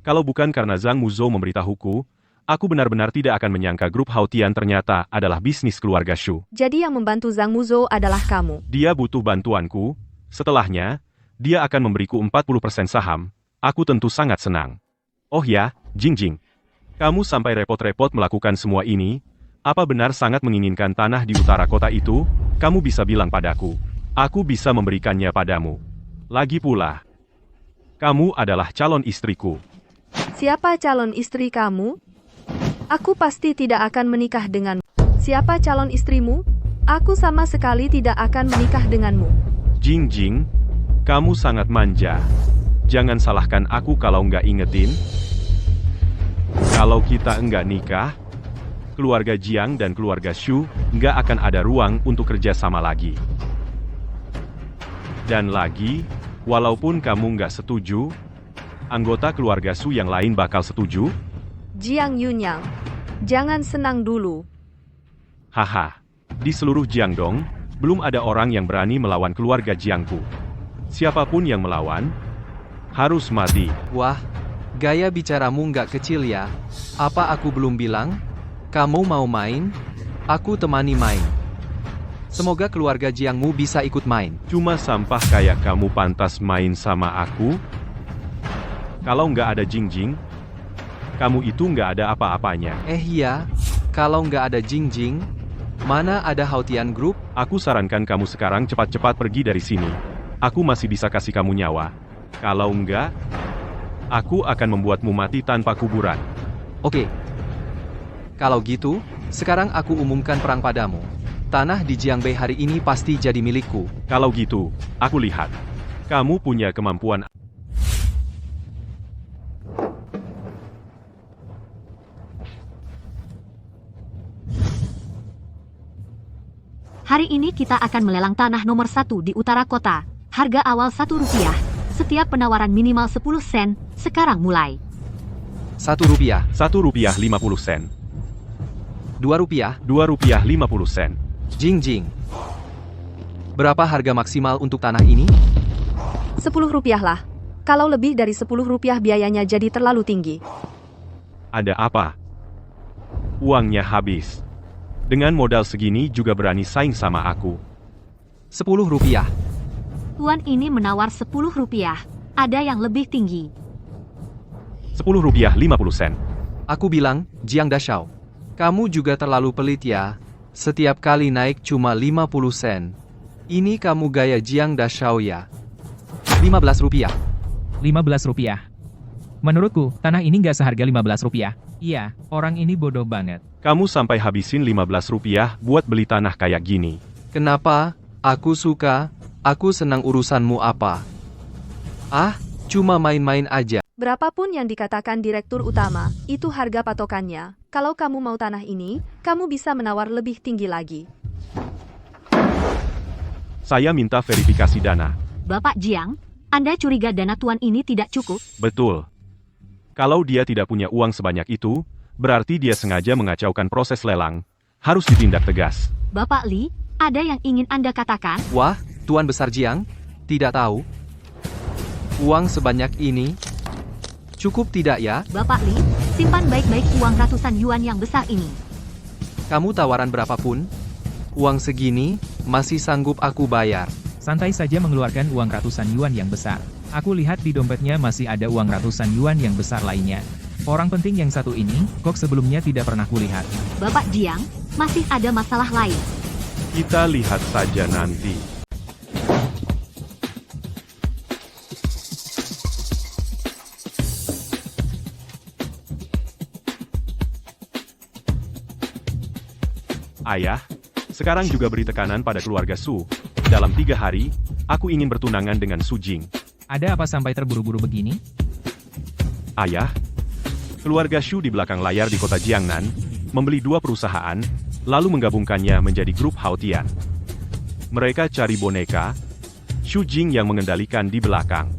Kalau bukan karena Zhang Muzhou memberitahuku, aku benar-benar tidak akan menyangka grup Hao Tian ternyata adalah bisnis keluarga Shu. Jadi yang membantu Zhang Muzhou adalah kamu. Dia butuh bantuanku. Setelahnya, dia akan memberiku 40% saham. Aku tentu sangat senang. Oh ya, Jing Jing. Kamu sampai repot-repot melakukan semua ini. Apa benar sangat menginginkan tanah di utara kota itu? Kamu bisa bilang padaku. Aku bisa memberikannya padamu. Lagi pula, kamu adalah calon istriku. Siapa calon istri kamu? Aku pasti tidak akan menikah denganmu. Siapa calon istrimu? Aku sama sekali tidak akan menikah denganmu. Jing Jing, kamu sangat manja. Jangan salahkan aku kalau nggak ingetin. Kalau kita nggak nikah, keluarga Jiang dan keluarga Shu nggak akan ada ruang untuk kerja sama lagi. Dan lagi, walaupun kamu nggak setuju, Anggota keluarga Su yang lain bakal setuju? Jiang Yunyang, jangan senang dulu. Haha. Di seluruh Jiangdong, belum ada orang yang berani melawan keluarga Jiangku. Siapapun yang melawan, harus mati. Wah, gaya bicaramu nggak kecil ya. Apa aku belum bilang? Kamu mau main? Aku temani main. Semoga keluarga Jiangmu bisa ikut main. Cuma sampah kayak kamu pantas main sama aku? Kalau nggak ada Jing-Jing, kamu itu nggak ada apa-apanya. Iya, kalau nggak ada Jing-Jing, mana ada Haotian Group? Aku sarankan kamu sekarang cepat-cepat pergi dari sini. Aku masih bisa kasih kamu nyawa. Kalau enggak, aku akan membuatmu mati tanpa kuburan. Oke. Kalau gitu, sekarang aku umumkan perang padamu. Tanah di Jiangbei hari ini pasti jadi milikku. Kalau gitu, aku lihat. Kamu punya kemampuan. Hari ini kita akan melelang tanah nomor 1 di utara kota. Harga awal Rp1. Setiap penawaran minimal 10 sen. Sekarang mulai. Rp1. Rp1.50. Rp2. Rp2.50. Jing-Jing. Berapa harga maksimal untuk tanah ini? Rp10 lah. Kalau lebih dari Rp10 biayanya jadi terlalu tinggi. Ada apa? Uangnya habis. Dengan modal segini juga berani saing sama aku. Rp10. Tuan ini menawar Rp10. Ada yang lebih tinggi. Rp10.50. Aku bilang, Jiang Dashao. Kamu juga terlalu pelit ya. Setiap kali naik cuma 50 sen. Ini kamu gaya Jiang Dashao ya. Rp15. Rp15. Menurutku, tanah ini nggak seharga Rp15. Iya, orang ini bodoh banget. Kamu sampai habisin Rp15 buat beli tanah kayak gini. Kenapa? Aku suka. Aku senang urusanmu apa. Ah, cuma main-main aja. Berapapun yang dikatakan direktur utama, itu harga patokannya. Kalau kamu mau tanah ini, kamu bisa menawar lebih tinggi lagi. Saya minta verifikasi dana. Bapak Jiang, Anda curiga dana tuan ini tidak cukup? Betul. Kalau dia tidak punya uang sebanyak itu, berarti dia sengaja mengacaukan proses lelang. Harus ditindak tegas. Bapak Li, ada yang ingin Anda katakan? Wah, Tuan Besar Jiang, tidak tahu. Uang sebanyak ini cukup tidak ya? Bapak Li, simpan baik-baik uang ratusan yuan yang besar ini. Kamu tawaran berapapun, uang segini masih sanggup aku bayar. Santai saja mengeluarkan uang ratusan yuan yang besar. Aku lihat di dompetnya masih ada uang ratusan yuan yang besar lainnya. Orang penting yang satu ini, kok sebelumnya tidak pernah kulihat. Bapak Jiang, masih ada masalah lain. Kita lihat saja nanti. Ayah, sekarang juga beri tekanan pada keluarga Su. Dalam 3 hari, aku ingin bertunangan dengan Su Jing. Ada apa sampai terburu-buru begini? Ayah, keluarga Shu di belakang layar di kota Jiangnan, membeli 2 perusahaan, lalu menggabungkannya menjadi grup Haotian. Mereka cari boneka, Shu Jing yang mengendalikan di belakang.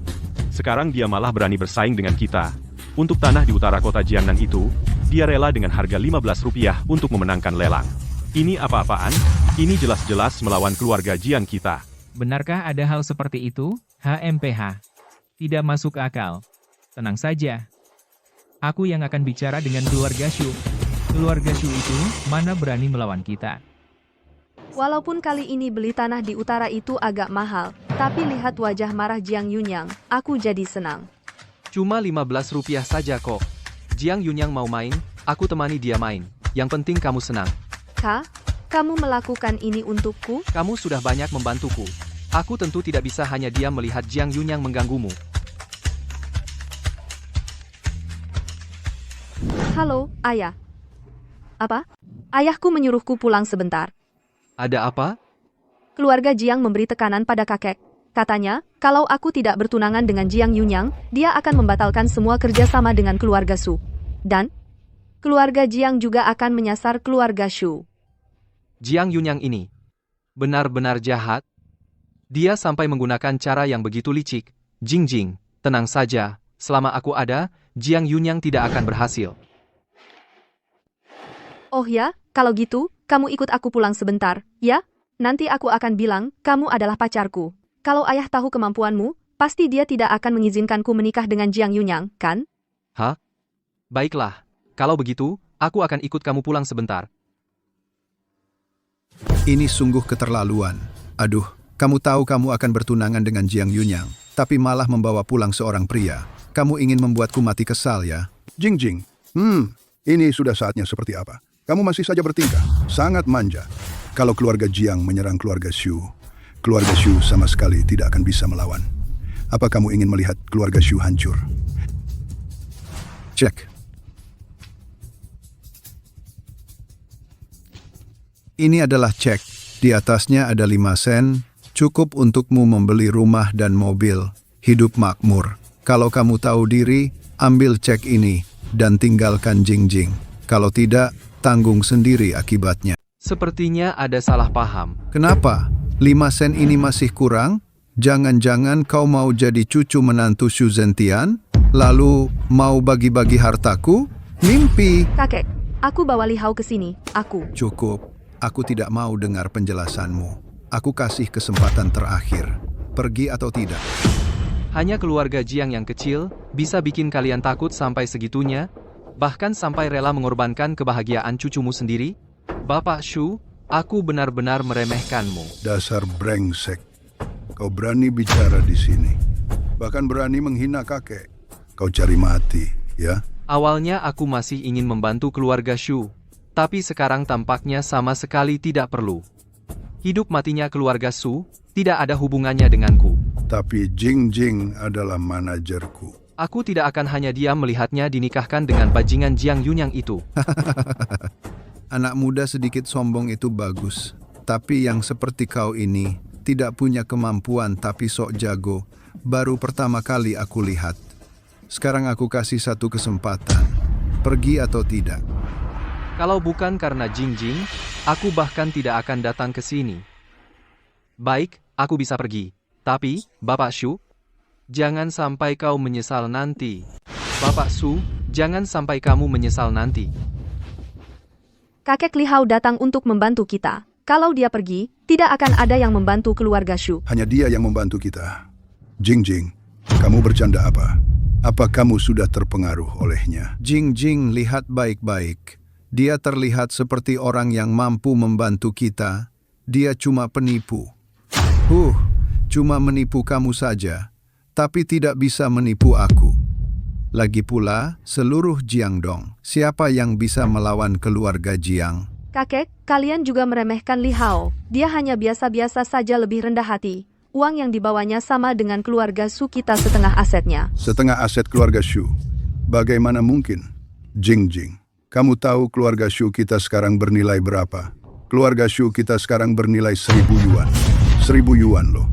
Sekarang dia malah berani bersaing dengan kita. Untuk tanah di utara kota Jiangnan itu, dia rela dengan harga Rp15 untuk memenangkan lelang. Ini apa-apaan? Ini jelas-jelas melawan keluarga Jiang kita. Benarkah ada hal seperti itu? HMPH. Tidak masuk akal. Tenang saja. Aku yang akan bicara dengan keluarga Shu. Keluarga Shu itu, mana berani melawan kita. Walaupun kali ini beli tanah di utara itu agak mahal, tapi lihat wajah marah Jiang Yunyang, aku jadi senang. Cuma Rp15 saja kok. Jiang Yunyang mau main, aku temani dia main. Yang penting kamu senang. Kak, kamu melakukan ini untukku? Kamu sudah banyak membantuku. Aku tentu tidak bisa hanya diam melihat Jiang Yunyang mengganggumu. Halo, Ayah. Apa? Ayahku menyuruhku pulang sebentar. Ada apa? Keluarga Jiang memberi tekanan pada kakek. Katanya, kalau aku tidak bertunangan dengan Jiang Yunyang, dia akan membatalkan semua kerjasama dengan keluarga Su. Dan, keluarga Jiang juga akan menyasar keluarga Shu. Jiang Yunyang ini benar-benar jahat. Dia sampai menggunakan cara yang begitu licik. Jing-Jing, tenang saja. selama aku ada, Jiang Yunyang tidak akan berhasil. Oh ya, kalau gitu, kamu ikut aku pulang sebentar, ya? Nanti aku akan bilang, kamu adalah pacarku. Kalau ayah tahu kemampuanmu, pasti dia tidak akan mengizinkanku menikah dengan Jiang Yunyang, kan? Hah? Baiklah, kalau begitu, aku akan ikut kamu pulang sebentar. Ini sungguh keterlaluan. Aduh, kamu tahu kamu akan bertunangan dengan Jiang Yunyang, tapi malah membawa pulang seorang pria. Kamu ingin membuatku mati kesal ya? Jing, ini sudah saatnya seperti apa? Kamu masih saja bertingkah, sangat manja. Kalau keluarga Jiang menyerang keluarga Xu sama sekali tidak akan bisa melawan. Apa kamu ingin melihat keluarga Xu hancur? Cek. Ini adalah cek. Di atasnya ada 5 sen, cukup untukmu membeli rumah dan mobil. Hidup makmur. Kalau kamu tahu diri, ambil cek ini dan tinggalkan Jing. Kalau tidak, tanggung sendiri akibatnya. Sepertinya ada salah paham. Kenapa? 5 sen ini masih kurang? Jangan-jangan kau mau jadi cucu menantu Xu Zentian? Lalu mau bagi-bagi hartaku? Mimpi! Kakek, aku bawa Li Hao ke sini, aku. Cukup. Aku tidak mau dengar penjelasanmu. Aku kasih kesempatan terakhir. Pergi atau tidak? Hanya keluarga Jiang yang kecil bisa bikin kalian takut sampai segitunya, bahkan sampai rela mengorbankan kebahagiaan cucumu sendiri? Bapak Xu, aku benar-benar meremehkanmu. Dasar brengsek. Kau berani bicara di sini. Bahkan berani menghina kakek. Kau cari mati, ya? Awalnya aku masih ingin membantu keluarga Xu, tapi sekarang tampaknya sama sekali tidak perlu. Hidup matinya keluarga Xu tidak ada hubungannya denganku. Tapi Jing adalah manajerku. Aku tidak akan hanya diam melihatnya dinikahkan dengan bajingan Jiang Yunyang itu. Anak muda sedikit sombong itu bagus. Tapi yang seperti kau ini, tidak punya kemampuan tapi sok jago. Baru pertama kali aku lihat. Sekarang aku kasih satu kesempatan. Pergi atau tidak? Kalau bukan karena Jing, aku bahkan tidak akan datang ke sini. Baik, aku bisa pergi. Tapi, Bapak Xu, jangan sampai kau menyesal nanti. Bapak Xu, jangan sampai kamu menyesal nanti. Kakek Li Hao datang untuk membantu kita. Kalau dia pergi, tidak akan ada yang membantu keluarga Xu. Hanya dia yang membantu kita. Jing, kamu bercanda apa? Apa kamu sudah terpengaruh olehnya? Jing, lihat baik-baik. Dia terlihat seperti orang yang mampu membantu kita. Dia cuma penipu. Cuma menipu kamu saja, tapi tidak bisa menipu aku. Lagi pula, seluruh Jiangdong, siapa yang bisa melawan keluarga Jiang? Kakek, kalian juga meremehkan Li Hao. Dia hanya biasa-biasa saja lebih rendah hati. Uang yang dibawanya sama dengan keluarga Xu kita setengah asetnya. Setengah aset keluarga Xu. Bagaimana mungkin? Jing, kamu tahu keluarga Xu kita sekarang bernilai berapa? Keluarga Xu kita sekarang bernilai 1.000 yuan. 1.000 yuan loh.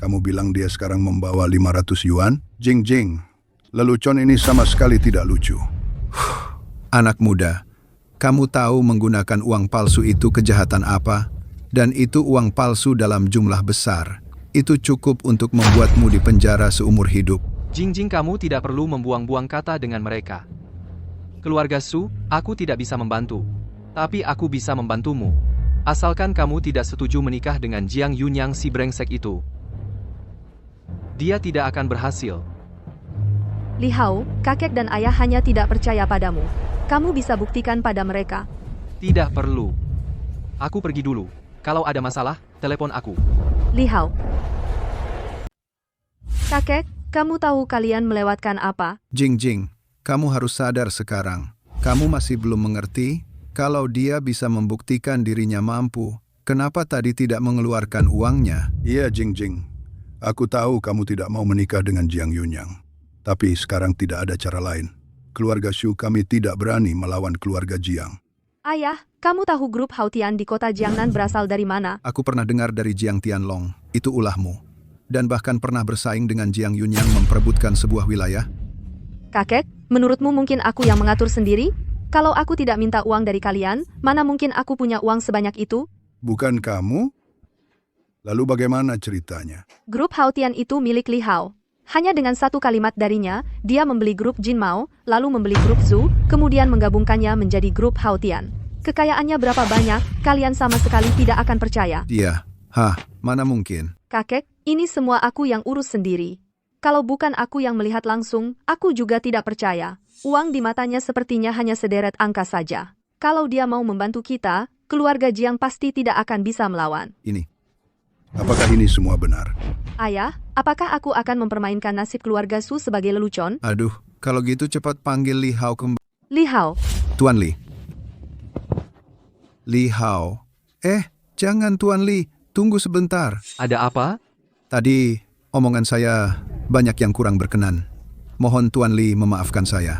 Kamu bilang dia sekarang membawa 500 yuan? Jing, lelucon ini sama sekali tidak lucu. Anak muda, kamu tahu menggunakan uang palsu itu kejahatan apa? Dan itu uang palsu dalam jumlah besar. Itu cukup untuk membuatmu dipenjara seumur hidup. Jing, kamu tidak perlu membuang-buang kata dengan mereka. Keluarga Xu, aku tidak bisa membantu. Tapi aku bisa membantumu. Asalkan kamu tidak setuju menikah dengan Jiang Yunyang si brengsek itu. Dia tidak akan berhasil. Li Hao, kakek dan ayah hanya tidak percaya padamu. Kamu bisa buktikan pada mereka. Tidak perlu. Aku pergi dulu. Kalau ada masalah, telepon aku. Li Hao. Kakek, kamu tahu kalian melewatkan apa? Jing, kamu harus sadar sekarang. Kamu masih belum mengerti? Kalau dia bisa membuktikan dirinya mampu, kenapa tadi tidak mengeluarkan uangnya? Iya, Jing. Aku tahu kamu tidak mau menikah dengan Jiang Yunyang. Tapi sekarang tidak ada cara lain. Keluarga Xu kami tidak berani melawan keluarga Jiang. Ayah, kamu tahu grup Haotian di kota Jiangnan berasal dari mana? Aku pernah dengar dari Jiang Tianlong. Itu ulahmu. Dan bahkan pernah bersaing dengan Jiang Yunyang memperebutkan sebuah wilayah. Kakek, menurutmu mungkin aku yang mengatur sendiri? Kalau aku tidak minta uang dari kalian, mana mungkin aku punya uang sebanyak itu? Bukan kamu? Lalu bagaimana ceritanya? Grup Haotian itu milik Li Hao. Hanya dengan satu kalimat darinya, dia membeli grup Jin Mao, lalu membeli grup Zhu, kemudian menggabungkannya menjadi grup Hao Tian. Kekayaannya berapa banyak, kalian sama sekali tidak akan percaya. Dia, mana mungkin? Kakek, ini semua aku yang urus sendiri. Kalau bukan aku yang melihat langsung, aku juga tidak percaya. Uang di matanya sepertinya hanya sederet angka saja. Kalau dia mau membantu kita, keluarga Jiang pasti tidak akan bisa melawan. Ini. Apakah ini semua benar? Ayah, apakah aku akan mempermainkan nasib keluarga Su sebagai lelucon? Aduh, kalau gitu cepat panggil Li Hao kembali. Li Hao, Tuan Li. Li Hao. Jangan Tuan Li, tunggu sebentar. Ada apa? Tadi, omongan saya banyak yang kurang berkenan. Mohon Tuan Li memaafkan saya.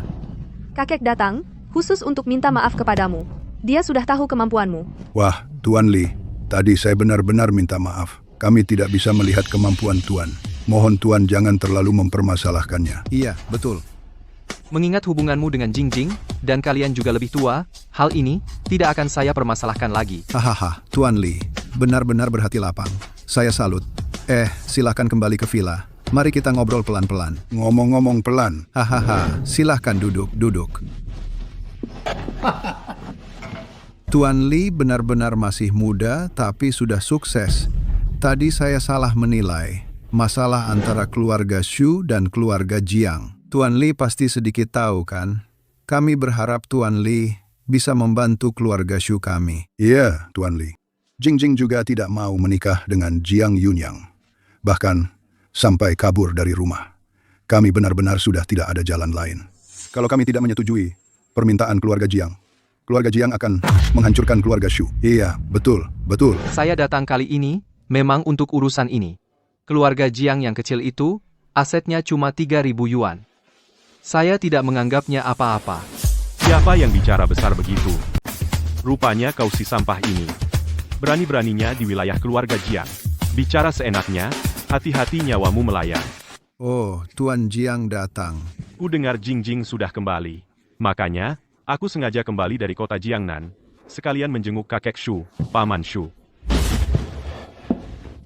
kakek datang, khusus untuk minta maaf kepadamu. Dia sudah tahu kemampuanmu. Wah, Tuan Li, tadi saya benar-benar minta maaf. Kami tidak bisa melihat kemampuan Tuan. Mohon Tuan jangan terlalu mempermasalahkannya. Iya, betul. Mengingat hubunganmu dengan Jingjing, dan kalian juga lebih tua, hal ini tidak akan saya permasalahkan lagi. Hahaha, Tuan Li, benar-benar berhati lapang. Saya salut. Silakan kembali ke villa. Mari kita ngobrol pelan-pelan. Ngomong-ngomong pelan. Hahaha, silahkan duduk. Tuan Li benar-benar masih muda, tapi sudah sukses. Tadi saya salah menilai masalah antara keluarga Shu dan keluarga Jiang. Tuan Li pasti sedikit tahu kan? Kami berharap Tuan Li bisa membantu keluarga Shu kami. Iya, Tuan Li. Jingjing juga tidak mau menikah dengan Jiang Yunyang. Bahkan sampai kabur dari rumah. Kami benar-benar sudah tidak ada jalan lain. Kalau kami tidak menyetujui permintaan keluarga Jiang akan menghancurkan keluarga Shu. Iya, betul. Saya datang kali ini memang untuk urusan ini. Keluarga Jiang yang kecil itu, asetnya cuma 3.000 yuan. Saya tidak menganggapnya apa-apa. Siapa yang bicara besar begitu? Rupanya kau si sampah ini. Berani-beraninya di wilayah keluarga Jiang. Bicara seenaknya, hati-hati nyawamu melayang. Oh, Tuan Jiang datang. Ku dengar Jingjing sudah kembali. Makanya, aku sengaja kembali dari kota Jiangnan, sekalian menjenguk kakek Shu, Paman Shu.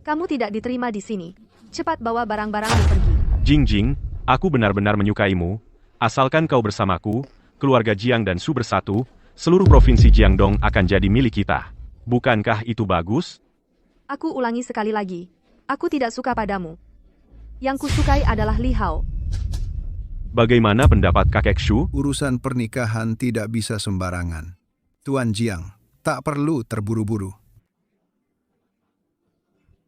Kamu tidak diterima di sini. Cepat bawa barang-barangmu pergi. Jingjing, aku benar-benar menyukaimu. Asalkan kau bersamaku, keluarga Jiang dan Shu bersatu, seluruh provinsi Jiangdong akan jadi milik kita. Bukankah itu bagus? Aku ulangi sekali lagi. Aku tidak suka padamu. Yang kusukai adalah Li Hao. Bagaimana pendapat kakek Shu? Urusan pernikahan tidak bisa sembarangan. Tuan Jiang, tak perlu terburu-buru.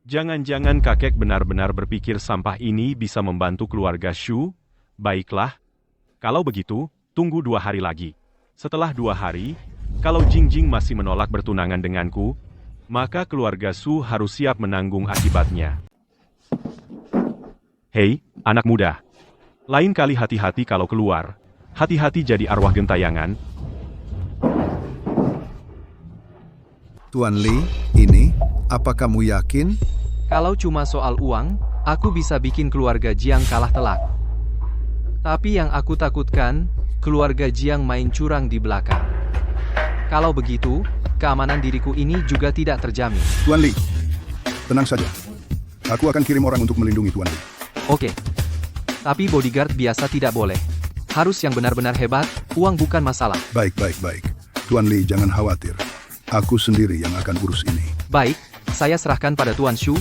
Jangan-jangan kakek benar-benar berpikir sampah ini bisa membantu keluarga Shu? Baiklah. Kalau begitu, tunggu 2 hari lagi. Setelah 2 hari, kalau Jingjing masih menolak bertunangan denganku, maka keluarga Shu harus siap menanggung akibatnya. Hei, anak muda. Lain kali hati-hati kalau keluar. Hati-hati jadi arwah gentayangan. Tuan Li, ini, apa kamu yakin? Kalau cuma soal uang, aku bisa bikin keluarga Jiang kalah telak. Tapi yang aku takutkan, keluarga Jiang main curang di belakang. Kalau begitu, keamanan diriku ini juga tidak terjamin. Tuan Li, tenang saja. Aku akan kirim orang untuk melindungi Tuan Li. Oke. Tapi bodyguard biasa tidak boleh. Harus yang benar-benar hebat, uang bukan masalah. Baik. Tuan Li, jangan khawatir. Aku sendiri yang akan urus ini. Baik, saya serahkan pada Tuan Shu.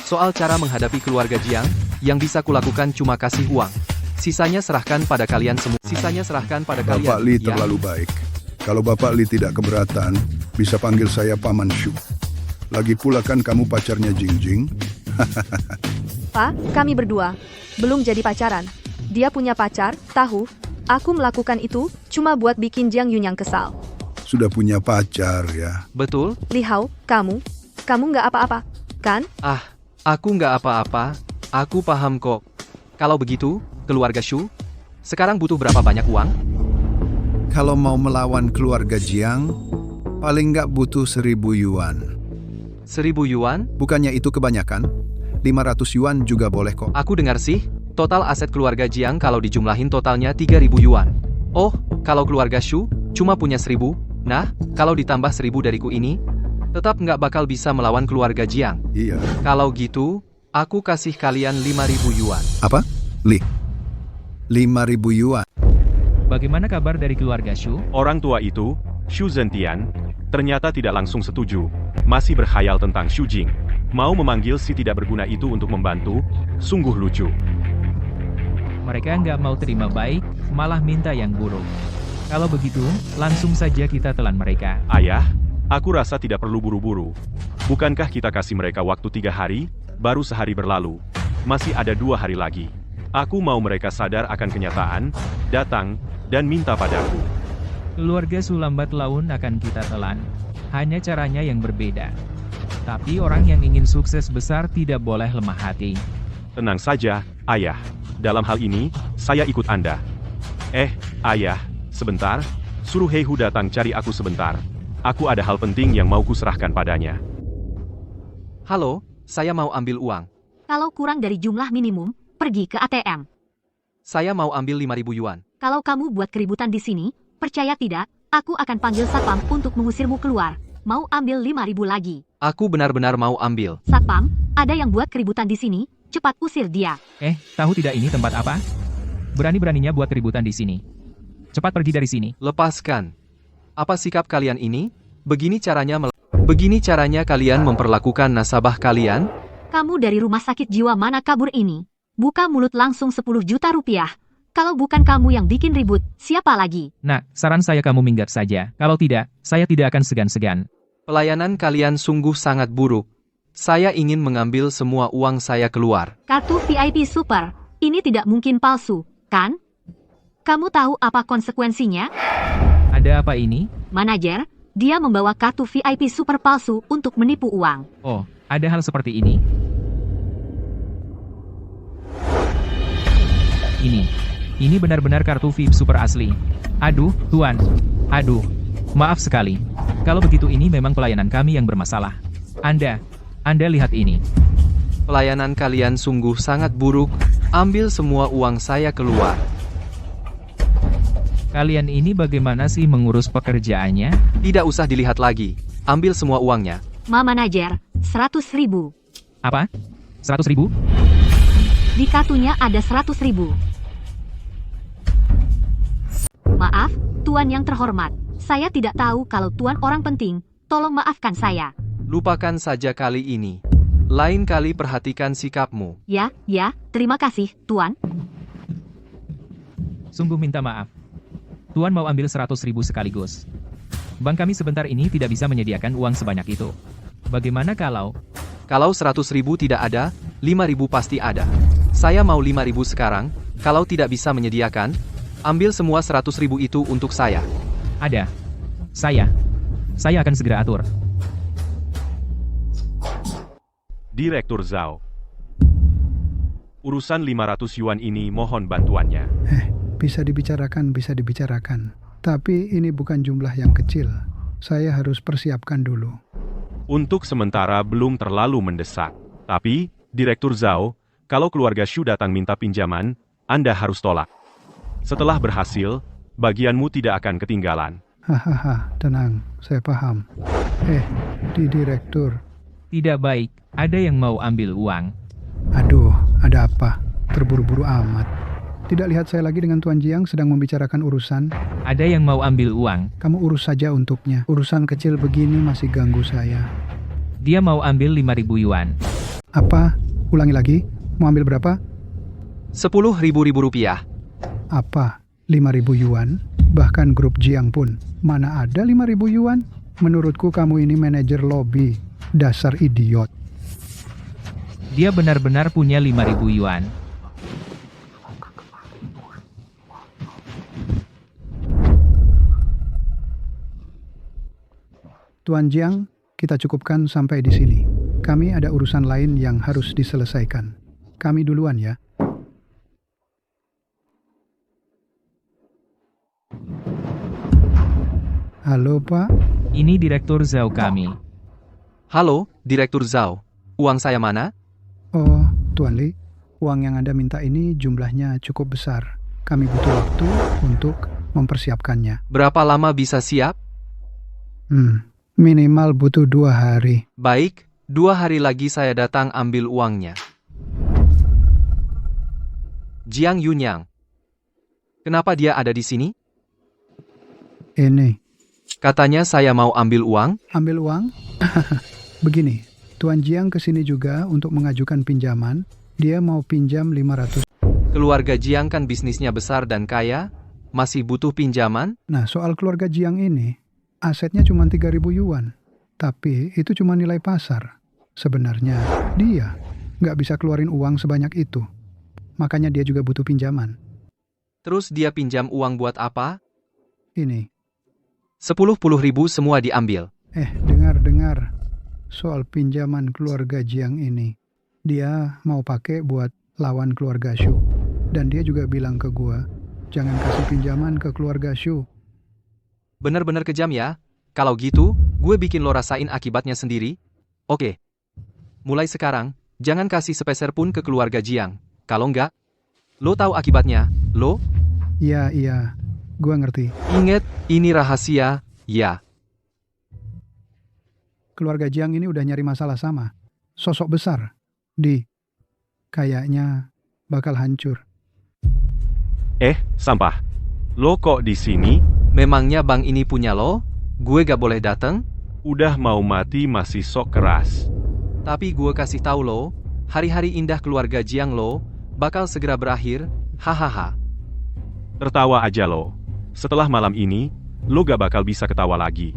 Soal cara menghadapi keluarga Jiang, yang bisa kulakukan cuma kasih uang. Sisanya serahkan pada kalian semua. Bapak Li terlalu baik. Kalau Bapak Li tidak keberatan, bisa panggil saya Paman Shu. Lagi pula kan kamu pacarnya Jingjing. Pak, kami berdua belum jadi pacaran. Dia punya pacar, tahu. Aku melakukan itu cuma buat bikin Jiang Yunyang kesal. Sudah punya pacar ya? Betul? Li Hao, kamu nggak apa-apa, kan? Aku nggak apa-apa. Aku paham kok. Kalau begitu, keluarga Shu, sekarang butuh berapa banyak uang? Kalau mau melawan keluarga Jiang, paling nggak butuh 1.000 yuan. 1.000 yuan? Bukannya itu kebanyakan? 500 yuan juga boleh kok. Aku dengar sih, total aset keluarga Jiang kalau dijumlahin totalnya 3.000 yuan. Oh, kalau keluarga Shu cuma punya 1.000, nah, kalau ditambah 1.000 dariku ini, tetap nggak bakal bisa melawan keluarga Jiang. Iya. Kalau gitu, aku kasih kalian 5.000 yuan. Apa? 5.000 yuan. Bagaimana kabar dari keluarga Shu? Orang tua itu, Xu Zhentian, ternyata tidak langsung setuju. Masih berkhayal tentang Xu Jing. Mau memanggil si tidak berguna itu untuk membantu, sungguh lucu. Mereka nggak mau terima baik, malah minta yang buruk. Kalau begitu, langsung saja kita telan mereka. Ayah, aku rasa tidak perlu buru-buru. Bukankah kita kasih mereka waktu 3 hari, baru sehari berlalu. Masih ada 2 hari lagi. Aku mau mereka sadar akan kenyataan, datang, dan minta padaku. Keluarga Su lambat laun akan kita telan. Hanya caranya yang berbeda. Tapi orang yang ingin sukses besar tidak boleh lemah hati. Tenang saja, Ayah. Dalam hal ini, saya ikut Anda. Ayah, sebentar. Suruh Heihu datang cari aku sebentar. Aku ada hal penting yang mau kuserahkan padanya. Halo, saya mau ambil uang. Kalau kurang dari jumlah minimum, pergi ke ATM. Saya mau ambil 5.000 yuan. Kalau kamu buat keributan di sini, percaya tidak, aku akan panggil satpam untuk mengusirmu keluar. Mau ambil 5.000 lagi. Aku benar-benar mau ambil. Satpam, ada yang buat keributan di sini, cepat usir dia. Tahu tidak ini tempat apa? Berani-beraninya buat keributan di sini. Cepat pergi dari sini. Lepaskan. Apa sikap kalian ini? Begini caranya kalian memperlakukan nasabah kalian? Kamu dari rumah sakit jiwa mana kabur ini? Buka mulut langsung 10 juta rupiah. Kalau bukan kamu yang bikin ribut, siapa lagi? Nah, saran saya kamu minggat saja. Kalau tidak, saya tidak akan segan-segan. Pelayanan kalian sungguh sangat buruk. Saya ingin mengambil semua uang saya keluar. Kartu VIP Super, ini tidak mungkin palsu, kan? Kamu tahu apa konsekuensinya? Ada apa ini? Manajer, dia membawa kartu VIP Super palsu untuk menipu uang. Oh, ada hal seperti ini? Ini benar-benar kartu VIP Super asli. Aduh, Tuan. Aduh, maaf sekali. Kalau begitu ini memang pelayanan kami yang bermasalah. Anda lihat ini. Pelayanan kalian sungguh sangat buruk. Ambil semua uang saya keluar. Kalian ini bagaimana sih mengurus pekerjaannya? Tidak usah dilihat lagi. Ambil semua uangnya. Manajer, 100.000. Apa? 100.000? Di kartunya ada 100.000. Maaf, Tuan yang terhormat. Saya tidak tahu kalau Tuan orang penting. Tolong maafkan saya. Lupakan saja kali ini. Lain kali perhatikan sikapmu. Ya, terima kasih, Tuan. Sungguh minta maaf. Tuan mau ambil 100.000 sekaligus. Bank kami sebentar ini tidak bisa menyediakan uang sebanyak itu. Bagaimana kalau... Kalau 100.000 tidak ada, 5.000 pasti ada. Saya mau 5.000 sekarang. Kalau tidak bisa menyediakan, ambil semua 100.000 itu untuk saya. Ada. Saya akan segera atur. Direktur Zhao. Urusan 500 yuan ini mohon bantuannya. Bisa dibicarakan. Tapi ini bukan jumlah yang kecil. Saya harus persiapkan dulu. Untuk sementara belum terlalu mendesak. Tapi, Direktur Zhao, kalau keluarga Shu datang minta pinjaman, Anda harus tolak. Setelah berhasil, bagianmu tidak akan ketinggalan. Hahaha, tenang, saya paham. Di direktur. Tidak baik, ada yang mau ambil uang. Aduh, ada apa? Terburu-buru amat. Tidak lihat saya lagi dengan Tuan Jiang sedang membicarakan urusan? Ada yang mau ambil uang. Kamu urus saja untuknya. Urusan kecil begini masih ganggu saya. Dia mau ambil 5.000 yuan. Apa? Ulangi lagi. Mau ambil berapa? 10.000 rupiah. Apa? 5.000 yuan? Bahkan grup Jiang pun. Mana ada 5.000 yuan? Menurutku kamu ini manajer lobby. Dasar idiot. Dia benar-benar punya 5.000 yuan. Tuan Jiang, kita cukupkan sampai di sini. Kami ada urusan lain yang harus diselesaikan. Kami duluan ya. Halo, Pak. Ini Direktur Zhao kami. Halo, Direktur Zhao. Uang saya mana? Oh, Tuan Li. Uang yang Anda minta ini jumlahnya cukup besar. Kami butuh waktu untuk mempersiapkannya. Berapa lama bisa siap? Minimal butuh 2 hari. Baik, 2 hari lagi saya datang ambil uangnya. Jiang Yunyang. Kenapa dia ada di sini? Ini, Katanya saya mau ambil uang. ambil uang? Begini, Tuan Jiang kesini juga untuk mengajukan pinjaman. Dia mau pinjam 500. Keluarga Jiang kan bisnisnya besar dan kaya, masih butuh pinjaman? Nah, soal keluarga Jiang ini, asetnya cuma 3.000 yuan. Tapi itu cuma nilai pasar. Sebenarnya, dia nggak bisa keluarin uang sebanyak itu. Makanya dia juga butuh pinjaman. Terus dia pinjam uang buat apa? Ini, 10.000 semua diambil. dengar. Soal pinjaman keluarga Jiang ini. Dia mau pakai buat lawan keluarga Shu. Dan dia juga bilang ke gua, jangan kasih pinjaman ke keluarga Shu. Bener-bener kejam ya. Kalau gitu, gue bikin lo rasain akibatnya sendiri. Oke. Mulai sekarang, jangan kasih sepeser pun ke keluarga Jiang. Kalau enggak, lo tahu akibatnya. Lo? Iya, gua ngerti. Ingat, ini rahasia, ya. Keluarga Jiang ini udah nyari masalah sama. Sosok besar. Kayaknya bakal hancur. Sampah. Lo kok di sini? Memangnya bank ini punya lo? Gue gak boleh dateng? Udah mau mati masih sok keras. Tapi gue kasih tahu lo, hari-hari indah keluarga Jiang lo bakal segera berakhir, hahaha. Tertawa aja lo. Setelah malam ini, lo gak bakal bisa ketawa lagi.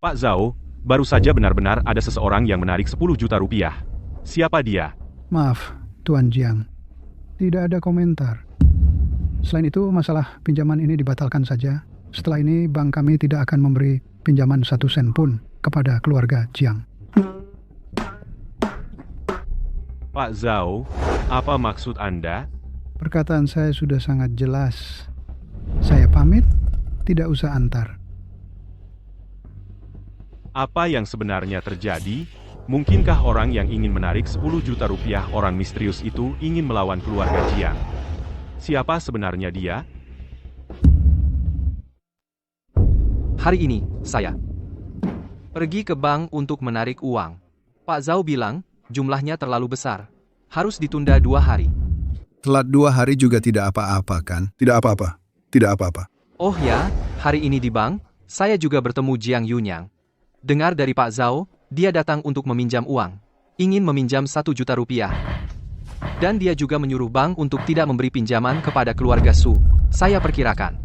Pak Zhao, baru saja benar-benar ada seseorang yang menarik 10 juta rupiah. Siapa dia? Maaf, Tuan Jiang. Tidak ada komentar. Selain itu, masalah pinjaman ini dibatalkan saja. Setelah ini, bank kami tidak akan memberi pinjaman 1 sen pun kepada keluarga Jiang. Pak Zhao, apa maksud Anda? Perkataan saya sudah sangat jelas. Saya pamit, tidak usah antar. Apa yang sebenarnya terjadi? Mungkinkah orang yang ingin menarik 10 juta rupiah orang misterius itu ingin melawan keluarga Jiang? Siapa sebenarnya dia? Hari ini, saya pergi ke bank untuk menarik uang. Pak Zhao bilang, jumlahnya terlalu besar. Harus ditunda 2 hari. Telat 2 hari juga tidak apa-apa kan? Tidak apa-apa. Oh ya, hari ini di bank, saya juga bertemu Jiang Yunyang. Dengar dari Pak Zhao, dia datang untuk meminjam uang. Ingin meminjam 1 juta rupiah. Dan dia juga menyuruh bank untuk tidak memberi pinjaman kepada keluarga Su. Saya perkirakan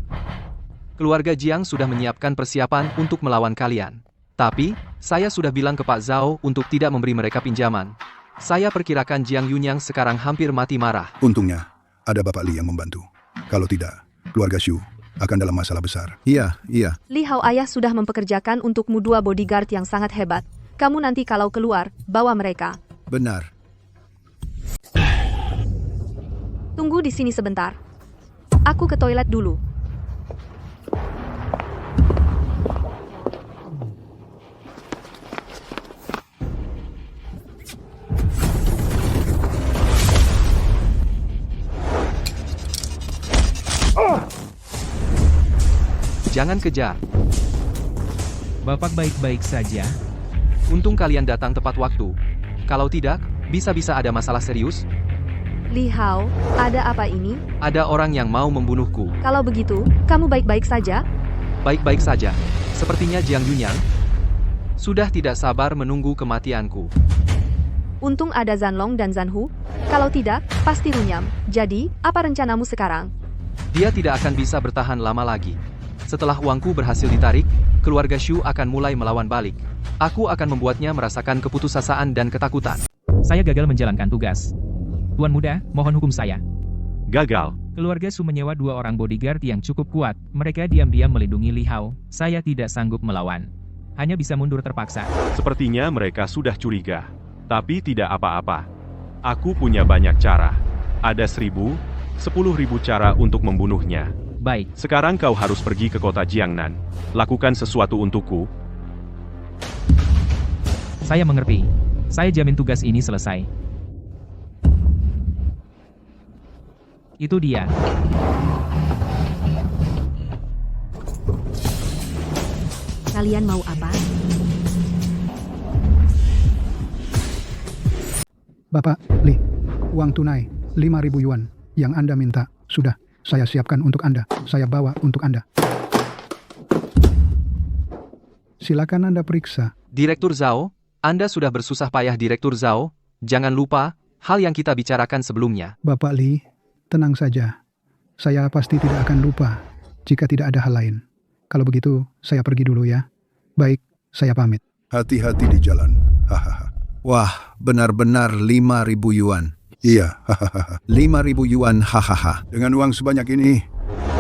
keluarga Jiang sudah menyiapkan persiapan untuk melawan kalian. Tapi, saya sudah bilang ke Pak Zhao untuk tidak memberi mereka pinjaman. Saya perkirakan Jiang Yunyang sekarang hampir mati marah. Untungnya, ada Bapak Li yang membantu. Kalau tidak, keluarga Shu akan dalam masalah besar. Iya. Li Hao ayah sudah mempekerjakan untukmu 2 bodyguard yang sangat hebat. Kamu nanti kalau keluar, bawa mereka. Benar. Tunggu di sini sebentar. Aku ke toilet dulu. Jangan kejar. Bapak baik-baik saja. Untung kalian datang tepat waktu. Kalau tidak, bisa-bisa ada masalah serius. Li Hao, ada apa ini? Ada orang yang mau membunuhku. Kalau begitu, kamu baik-baik saja? Baik-baik saja. Sepertinya Jiang Yunyang sudah tidak sabar menunggu kematianku. Untung ada Zanlong dan Zanhu. Kalau tidak, pasti runyam. Jadi, apa rencanamu sekarang? Dia tidak akan bisa bertahan lama lagi. Setelah uangku berhasil ditarik, keluarga Shu akan mulai melawan balik. Aku akan membuatnya merasakan keputusasaan dan ketakutan. Saya gagal menjalankan tugas. Tuan Muda, mohon hukum saya. Gagal. Keluarga Su menyewa 2 orang bodyguard yang cukup kuat. Mereka diam-diam melindungi Li Hao. Saya tidak sanggup melawan. Hanya bisa mundur terpaksa. Sepertinya mereka sudah curiga. Tapi tidak apa-apa. Aku punya banyak cara. Ada 1000, 10.000 cara untuk membunuhnya. Baik. Sekarang kau harus pergi ke kota Jiangnan. Lakukan sesuatu untukku. Saya mengerti. Saya jamin tugas ini selesai. Itu dia. Kalian mau apa? Bapak, Li, uang tunai. 5.000 yuan yang Anda minta. Sudah, saya siapkan untuk Anda. Saya bawa untuk Anda. Silakan Anda periksa. Direktur Zhao, Anda sudah bersusah payah Direktur Zhao. Jangan lupa hal yang kita bicarakan sebelumnya. Bapak Li, tenang saja. Saya pasti tidak akan lupa jika tidak ada hal lain. Kalau begitu, saya pergi dulu ya. Baik, saya pamit. Hati-hati di jalan. Hahaha. Wah, benar-benar 5.000 yuan. Iya, hahaha. 5.000 yuan, hahaha. Dengan uang sebanyak ini,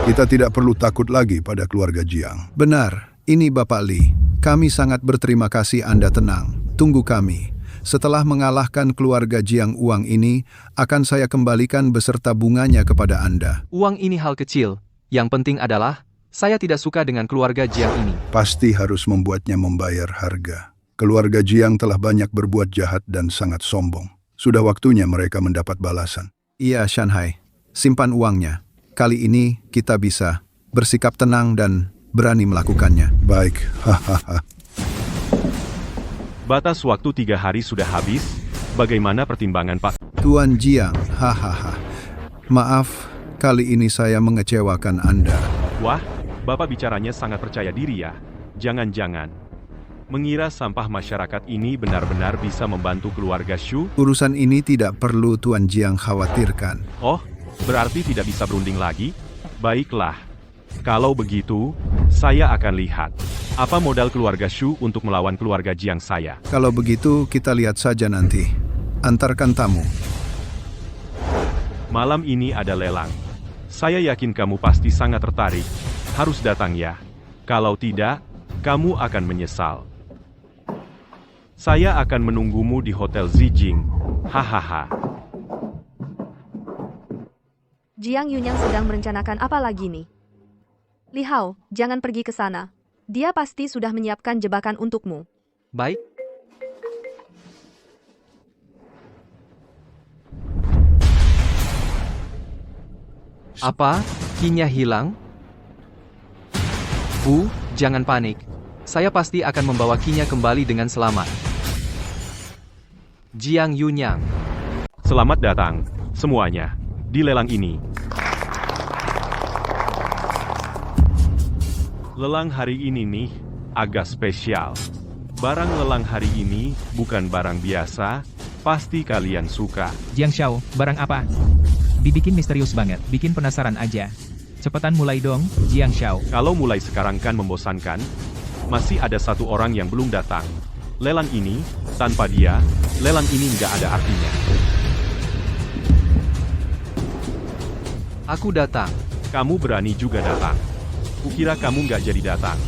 kita tidak perlu takut lagi pada keluarga Jiang. Benar, ini Bapak Li. Kami sangat berterima kasih Anda tenang. Tunggu kami. Setelah mengalahkan keluarga Jiang, uang ini akan saya kembalikan beserta bunganya kepada Anda. Uang ini hal kecil. Yang penting adalah, saya tidak suka dengan keluarga Jiang ini. Pasti harus membuatnya membayar harga. Keluarga Jiang telah banyak berbuat jahat dan sangat sombong. Sudah waktunya mereka mendapat balasan. Iya, Shanghai. Simpan uangnya. Kali ini kita bisa bersikap tenang dan berani melakukannya. Baik, hahaha. Batas waktu 3 hari sudah habis. Bagaimana pertimbangan Pak? Tuan Jiang, hahaha. Maaf, kali ini saya mengecewakan Anda. Wah, Bapak bicaranya sangat percaya diri ya. Jangan-jangan mengira sampah masyarakat ini benar-benar bisa membantu keluarga Shu? Urusan ini tidak perlu Tuan Jiang khawatirkan. Oh, berarti tidak bisa berunding lagi? Baiklah. Kalau begitu, saya akan lihat apa modal keluarga Shu untuk melawan keluarga Jiang saya. Kalau begitu, kita lihat saja nanti. Antarkan tamu. Malam ini ada lelang. Saya yakin kamu pasti sangat tertarik. Harus datang ya. Kalau tidak, kamu akan menyesal. Saya akan menunggumu di Hotel Zijing. Hahaha. Jiang Yunyang sedang merencanakan apa lagi nih? Li Hao, jangan pergi ke sana. Dia pasti sudah menyiapkan jebakan untukmu. Baik. Apa? Kinya hilang? Jangan panik. Saya pasti akan membawa Kinya kembali dengan selamat. Jiang Yunyang. Selamat datang, semuanya, di lelang ini. Lelang hari ini nih, agak spesial. Barang lelang hari ini bukan barang biasa, pasti kalian suka. Jiang Xiao, barang apa? Dibikin misterius banget, bikin penasaran aja. Cepetan mulai dong, Jiang Xiao. Kalau mulai sekarang kan membosankan, masih ada satu orang yang belum datang. Lelang ini, tanpa dia, lelang ini nggak ada artinya. Aku datang. Kamu berani juga datang. Kukira kamu nggak jadi datang.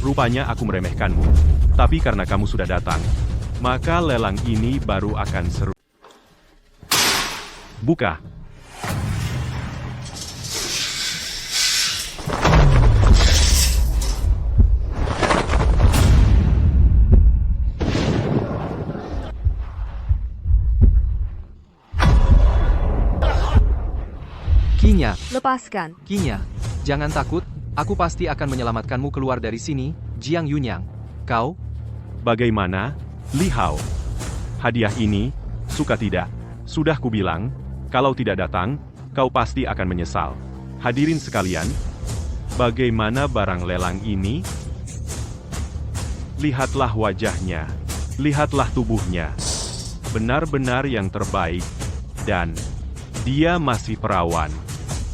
Rupanya aku meremehkanmu. Tapi karena kamu sudah datang, maka lelang ini baru akan seru. Buka. Kinya. Lepaskan. Kinya, jangan takut. Aku pasti akan menyelamatkanmu keluar dari sini, Jiang Yunyang. Kau? Bagaimana, Li Hao? Hadiah ini, suka tidak? Sudah kubilang, kalau tidak datang, kau pasti akan menyesal. Hadirin sekalian, bagaimana barang lelang ini? Lihatlah wajahnya, lihatlah tubuhnya. Benar-benar yang terbaik, dan dia masih perawan.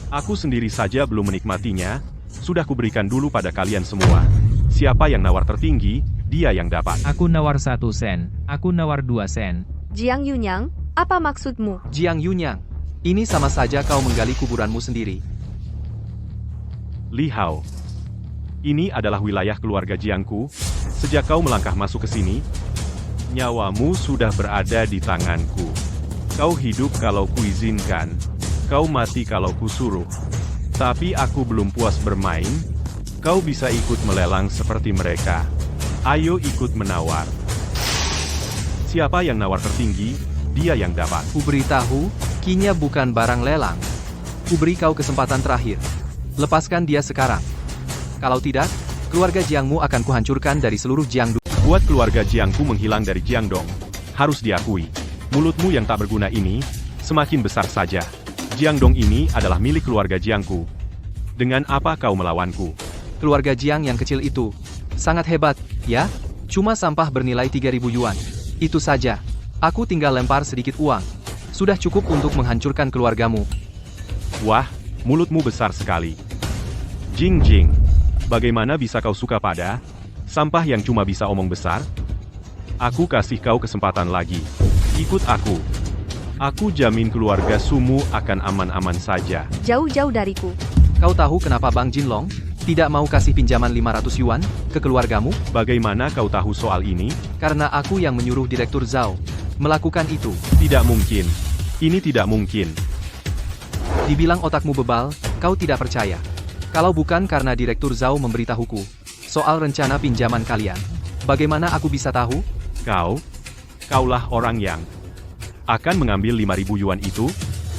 Aku sendiri saja belum menikmatinya. Sudah kuberikan dulu pada kalian semua. Siapa yang nawar tertinggi, dia yang dapat. Aku nawar 1 sen, aku nawar 2 sen. Jiang Yunyang, apa maksudmu? Jiang Yunyang, ini sama saja kau menggali kuburanmu sendiri. Li Hao, ini adalah wilayah keluarga Jiangku. Sejak kau melangkah masuk ke sini, nyawamu sudah berada di tanganku. Kau hidup kalau kuizinkan, kau mati kalau kusuruh. Tapi aku belum puas bermain. Kau bisa ikut melelang seperti mereka. Ayo ikut menawar. Siapa yang nawar tertinggi, dia yang dapat. Kuberitahu, Kinya bukan barang lelang. Kuberi kau kesempatan terakhir. Lepaskan dia sekarang. Kalau tidak, keluarga Jiangmu akan kuhancurkan dari seluruh Jiangdu. Buat keluarga Jiangku menghilang dari Jiangdong. Harus diakui, mulutmu yang tak berguna ini Semakin besar saja. Jiang Dong ini adalah milik keluarga Jiangku. Dengan apa kau melawanku? Keluarga Jiang yang kecil itu sangat hebat, ya? Cuma sampah bernilai 3.000 yuan. Itu saja. Aku tinggal lempar sedikit uang. Sudah cukup untuk menghancurkan keluargamu. Wah, mulutmu besar sekali. Jing Jing, bagaimana bisa kau suka pada sampah yang cuma bisa omong besar? Aku kasih kau kesempatan lagi. Ikut aku. Aku jamin keluarga Sumu akan aman-aman saja. Jauh-jauh dariku. Kau tahu kenapa Bang Jinlong tidak mau kasih pinjaman 500 yuan ke keluargamu? Bagaimana kau tahu soal ini? Karena aku yang menyuruh Direktur Zhao melakukan itu. Tidak mungkin. Ini tidak mungkin. Dibilang otakmu bebal, kau tidak percaya. Kalau bukan karena Direktur Zhao memberitahuku soal rencana pinjaman kalian, bagaimana aku bisa tahu? Kaulah orang yang akan mengambil 5.000 yuan itu?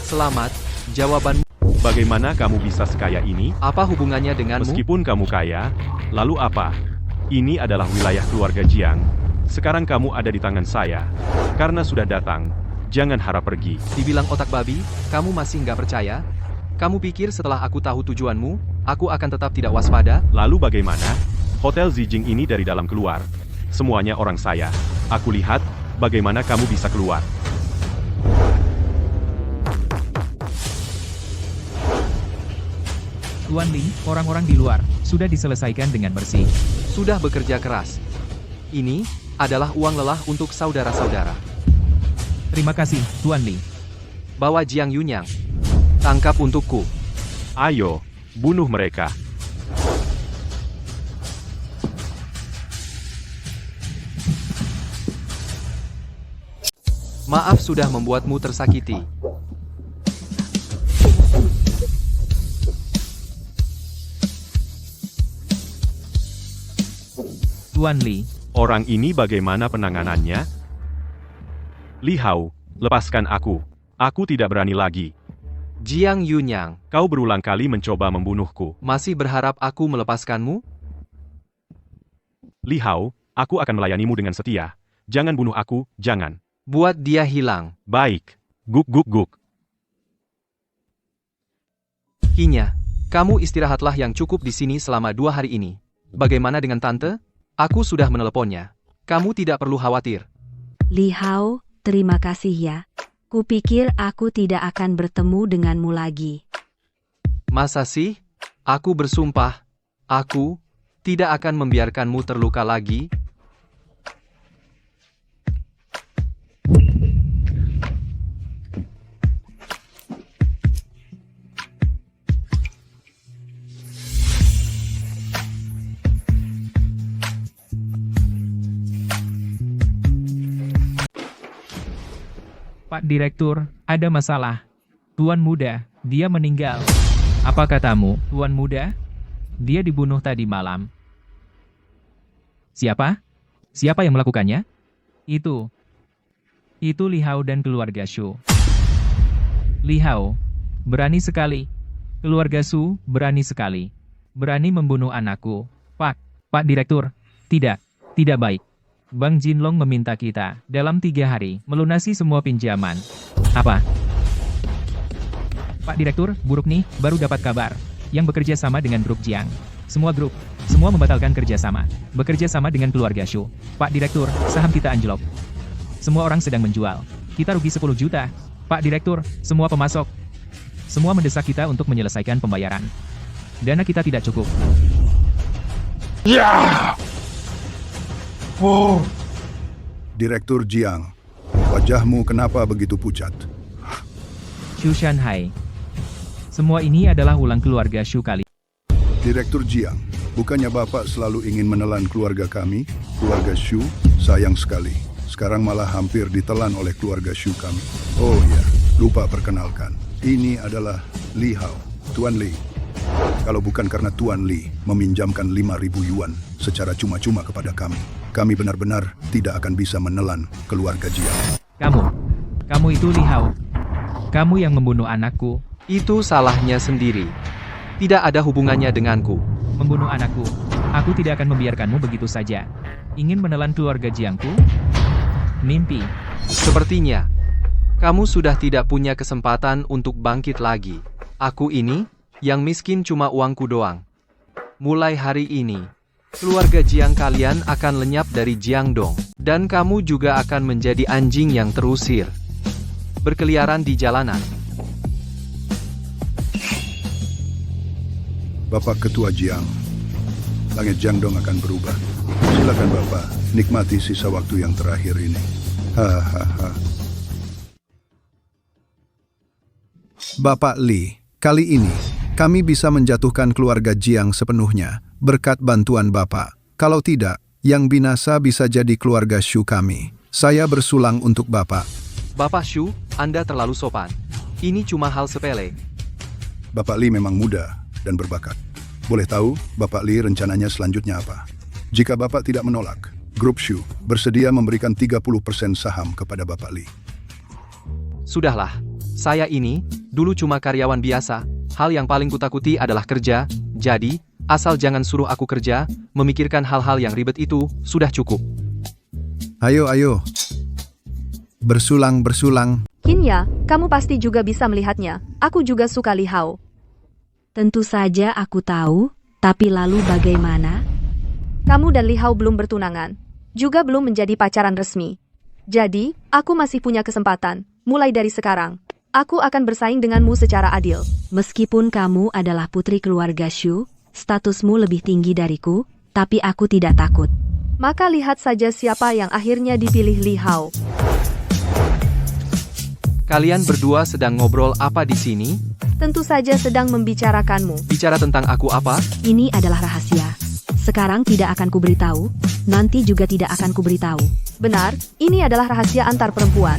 Selamat, jawabanmu. Bagaimana kamu bisa sekaya ini? Apa hubungannya denganmu? Meskipun kamu kaya, lalu apa? Ini adalah wilayah keluarga Jiang. Sekarang kamu ada di tangan saya. Karena sudah datang, jangan harap pergi. Dibilang otak babi, kamu masih nggak percaya? Kamu pikir setelah aku tahu tujuanmu, aku akan tetap tidak waspada? Lalu bagaimana? Hotel Zijing ini dari dalam keluar. Semuanya orang saya. Aku lihat, bagaimana kamu bisa keluar. Tuan Li, orang-orang di luar sudah diselesaikan dengan bersih. Sudah bekerja keras. Ini adalah uang lelah untuk saudara-saudara. Terima kasih, Tuan Li. Bawa Jiang Yunyang. Tangkap untukku. Ayo, bunuh mereka. Maaf sudah membuatmu tersakiti. Tuan Li, Orang ini bagaimana penanganannya? Li Hao, lepaskan aku. Aku tidak berani lagi. Jiang Yunyang, Kau berulang kali mencoba membunuhku. masih berharap aku melepaskanmu? Li Hao, aku akan melayanimu dengan setia. Jangan bunuh aku, jangan. Buat dia hilang. Baik. Guk guk guk. Kinya, kamu istirahatlah yang cukup di sini selama 2 hari ini. Bagaimana dengan tante? Aku sudah meneleponnya. Kamu tidak perlu khawatir. Li Hao, terima kasih ya. Kupikir aku tidak akan bertemu denganmu lagi. Masa sih? Aku bersumpah. Aku tidak akan membiarkanmu terluka lagi. Pak Direktur, ada masalah. Tuan Muda, dia meninggal. Apa katamu, Tuan Muda? Dia dibunuh tadi malam. Siapa? Siapa yang melakukannya? Itu Li Hao dan keluarga Shu. Li Hao, berani sekali. Keluarga Shu, berani sekali. Berani membunuh anakku. Pak Direktur, tidak baik. Bang Jinlong meminta kita, dalam 3 hari, melunasi semua pinjaman. Apa? Pak Direktur, buruk nih, baru dapat kabar. Yang bekerja sama dengan grup Jiang. Semua membatalkan kerjasama. Bekerja sama dengan keluarga Shu. Pak Direktur, saham kita anjlok. Semua orang sedang menjual. Kita rugi 10 juta. Pak Direktur, semua pemasok. Semua mendesak kita untuk menyelesaikan pembayaran. Dana kita tidak cukup. Direktur Jiang, wajahmu kenapa begitu pucat? Shu Shanhai. Semua ini adalah ulang keluarga Shu kali. Direktur Jiang, bukannya Bapak selalu ingin menelan keluarga kami, keluarga Shu? Sayang sekali. Sekarang malah hampir ditelan oleh keluarga Shu kami. Oh ya, lupa perkenalkan. Ini adalah Li Hao, Tuan Li. Kalau bukan karena Tuan Li meminjamkan 5.000 yuan secara cuma-cuma kepada kami benar-benar tidak akan bisa menelan keluarga Jiang. Kamu itu Li Hao. Kamu yang membunuh anakku. Itu salahnya sendiri. Tidak ada hubungannya denganku. Membunuh anakku. Aku tidak akan membiarkanmu begitu saja. Ingin menelan keluarga Jiangku? Mimpi. Sepertinya. Kamu sudah tidak punya kesempatan untuk bangkit lagi. Aku ini, yang miskin cuma uangku doang. Mulai hari ini, keluarga Jiang kalian akan lenyap dari Jiangdong. Dan kamu juga akan menjadi anjing yang terusir, berkeliaran di jalanan. Bapak Ketua Jiang, langit Jiangdong akan berubah. Silakan Bapak, nikmati sisa waktu yang terakhir ini. Hahaha. Bapak Li, kali ini, kami bisa menjatuhkan keluarga Jiang sepenuhnya, berkat bantuan Bapak. Kalau tidak, yang binasa bisa jadi keluarga Shu kami. Saya bersulang untuk Bapak. Bapak Shu, Anda terlalu sopan. Ini cuma hal sepele. Bapak Li memang muda dan berbakat. Boleh tahu, Bapak Li rencananya selanjutnya apa? Jika Bapak tidak menolak, Grup Shu bersedia memberikan 30% saham kepada Bapak Li. Sudahlah, saya ini, dulu cuma karyawan biasa. Hal yang paling kutakuti adalah kerja, jadi, asal jangan suruh aku kerja, memikirkan hal-hal yang ribet itu, sudah cukup. Ayo. Bersulang. Kinya, kamu pasti juga bisa melihatnya. Aku juga suka Li Hao. Tentu saja aku tahu, tapi lalu bagaimana? Kamu dan Li Hao belum bertunangan, juga belum menjadi pacaran resmi. Jadi, aku masih punya kesempatan. Mulai dari sekarang, aku akan bersaing denganmu secara adil. Meskipun kamu adalah putri keluarga Shu, statusmu lebih tinggi dariku, tapi aku tidak takut. Maka lihat saja siapa yang akhirnya dipilih Li Hao. Kalian berdua sedang ngobrol apa di sini? Tentu saja sedang membicarakanmu. Bicara tentang aku apa? Ini adalah rahasia. Sekarang tidak akan kuberitahu, nanti juga tidak akan kuberitahu. Benar, ini adalah rahasia antar perempuan.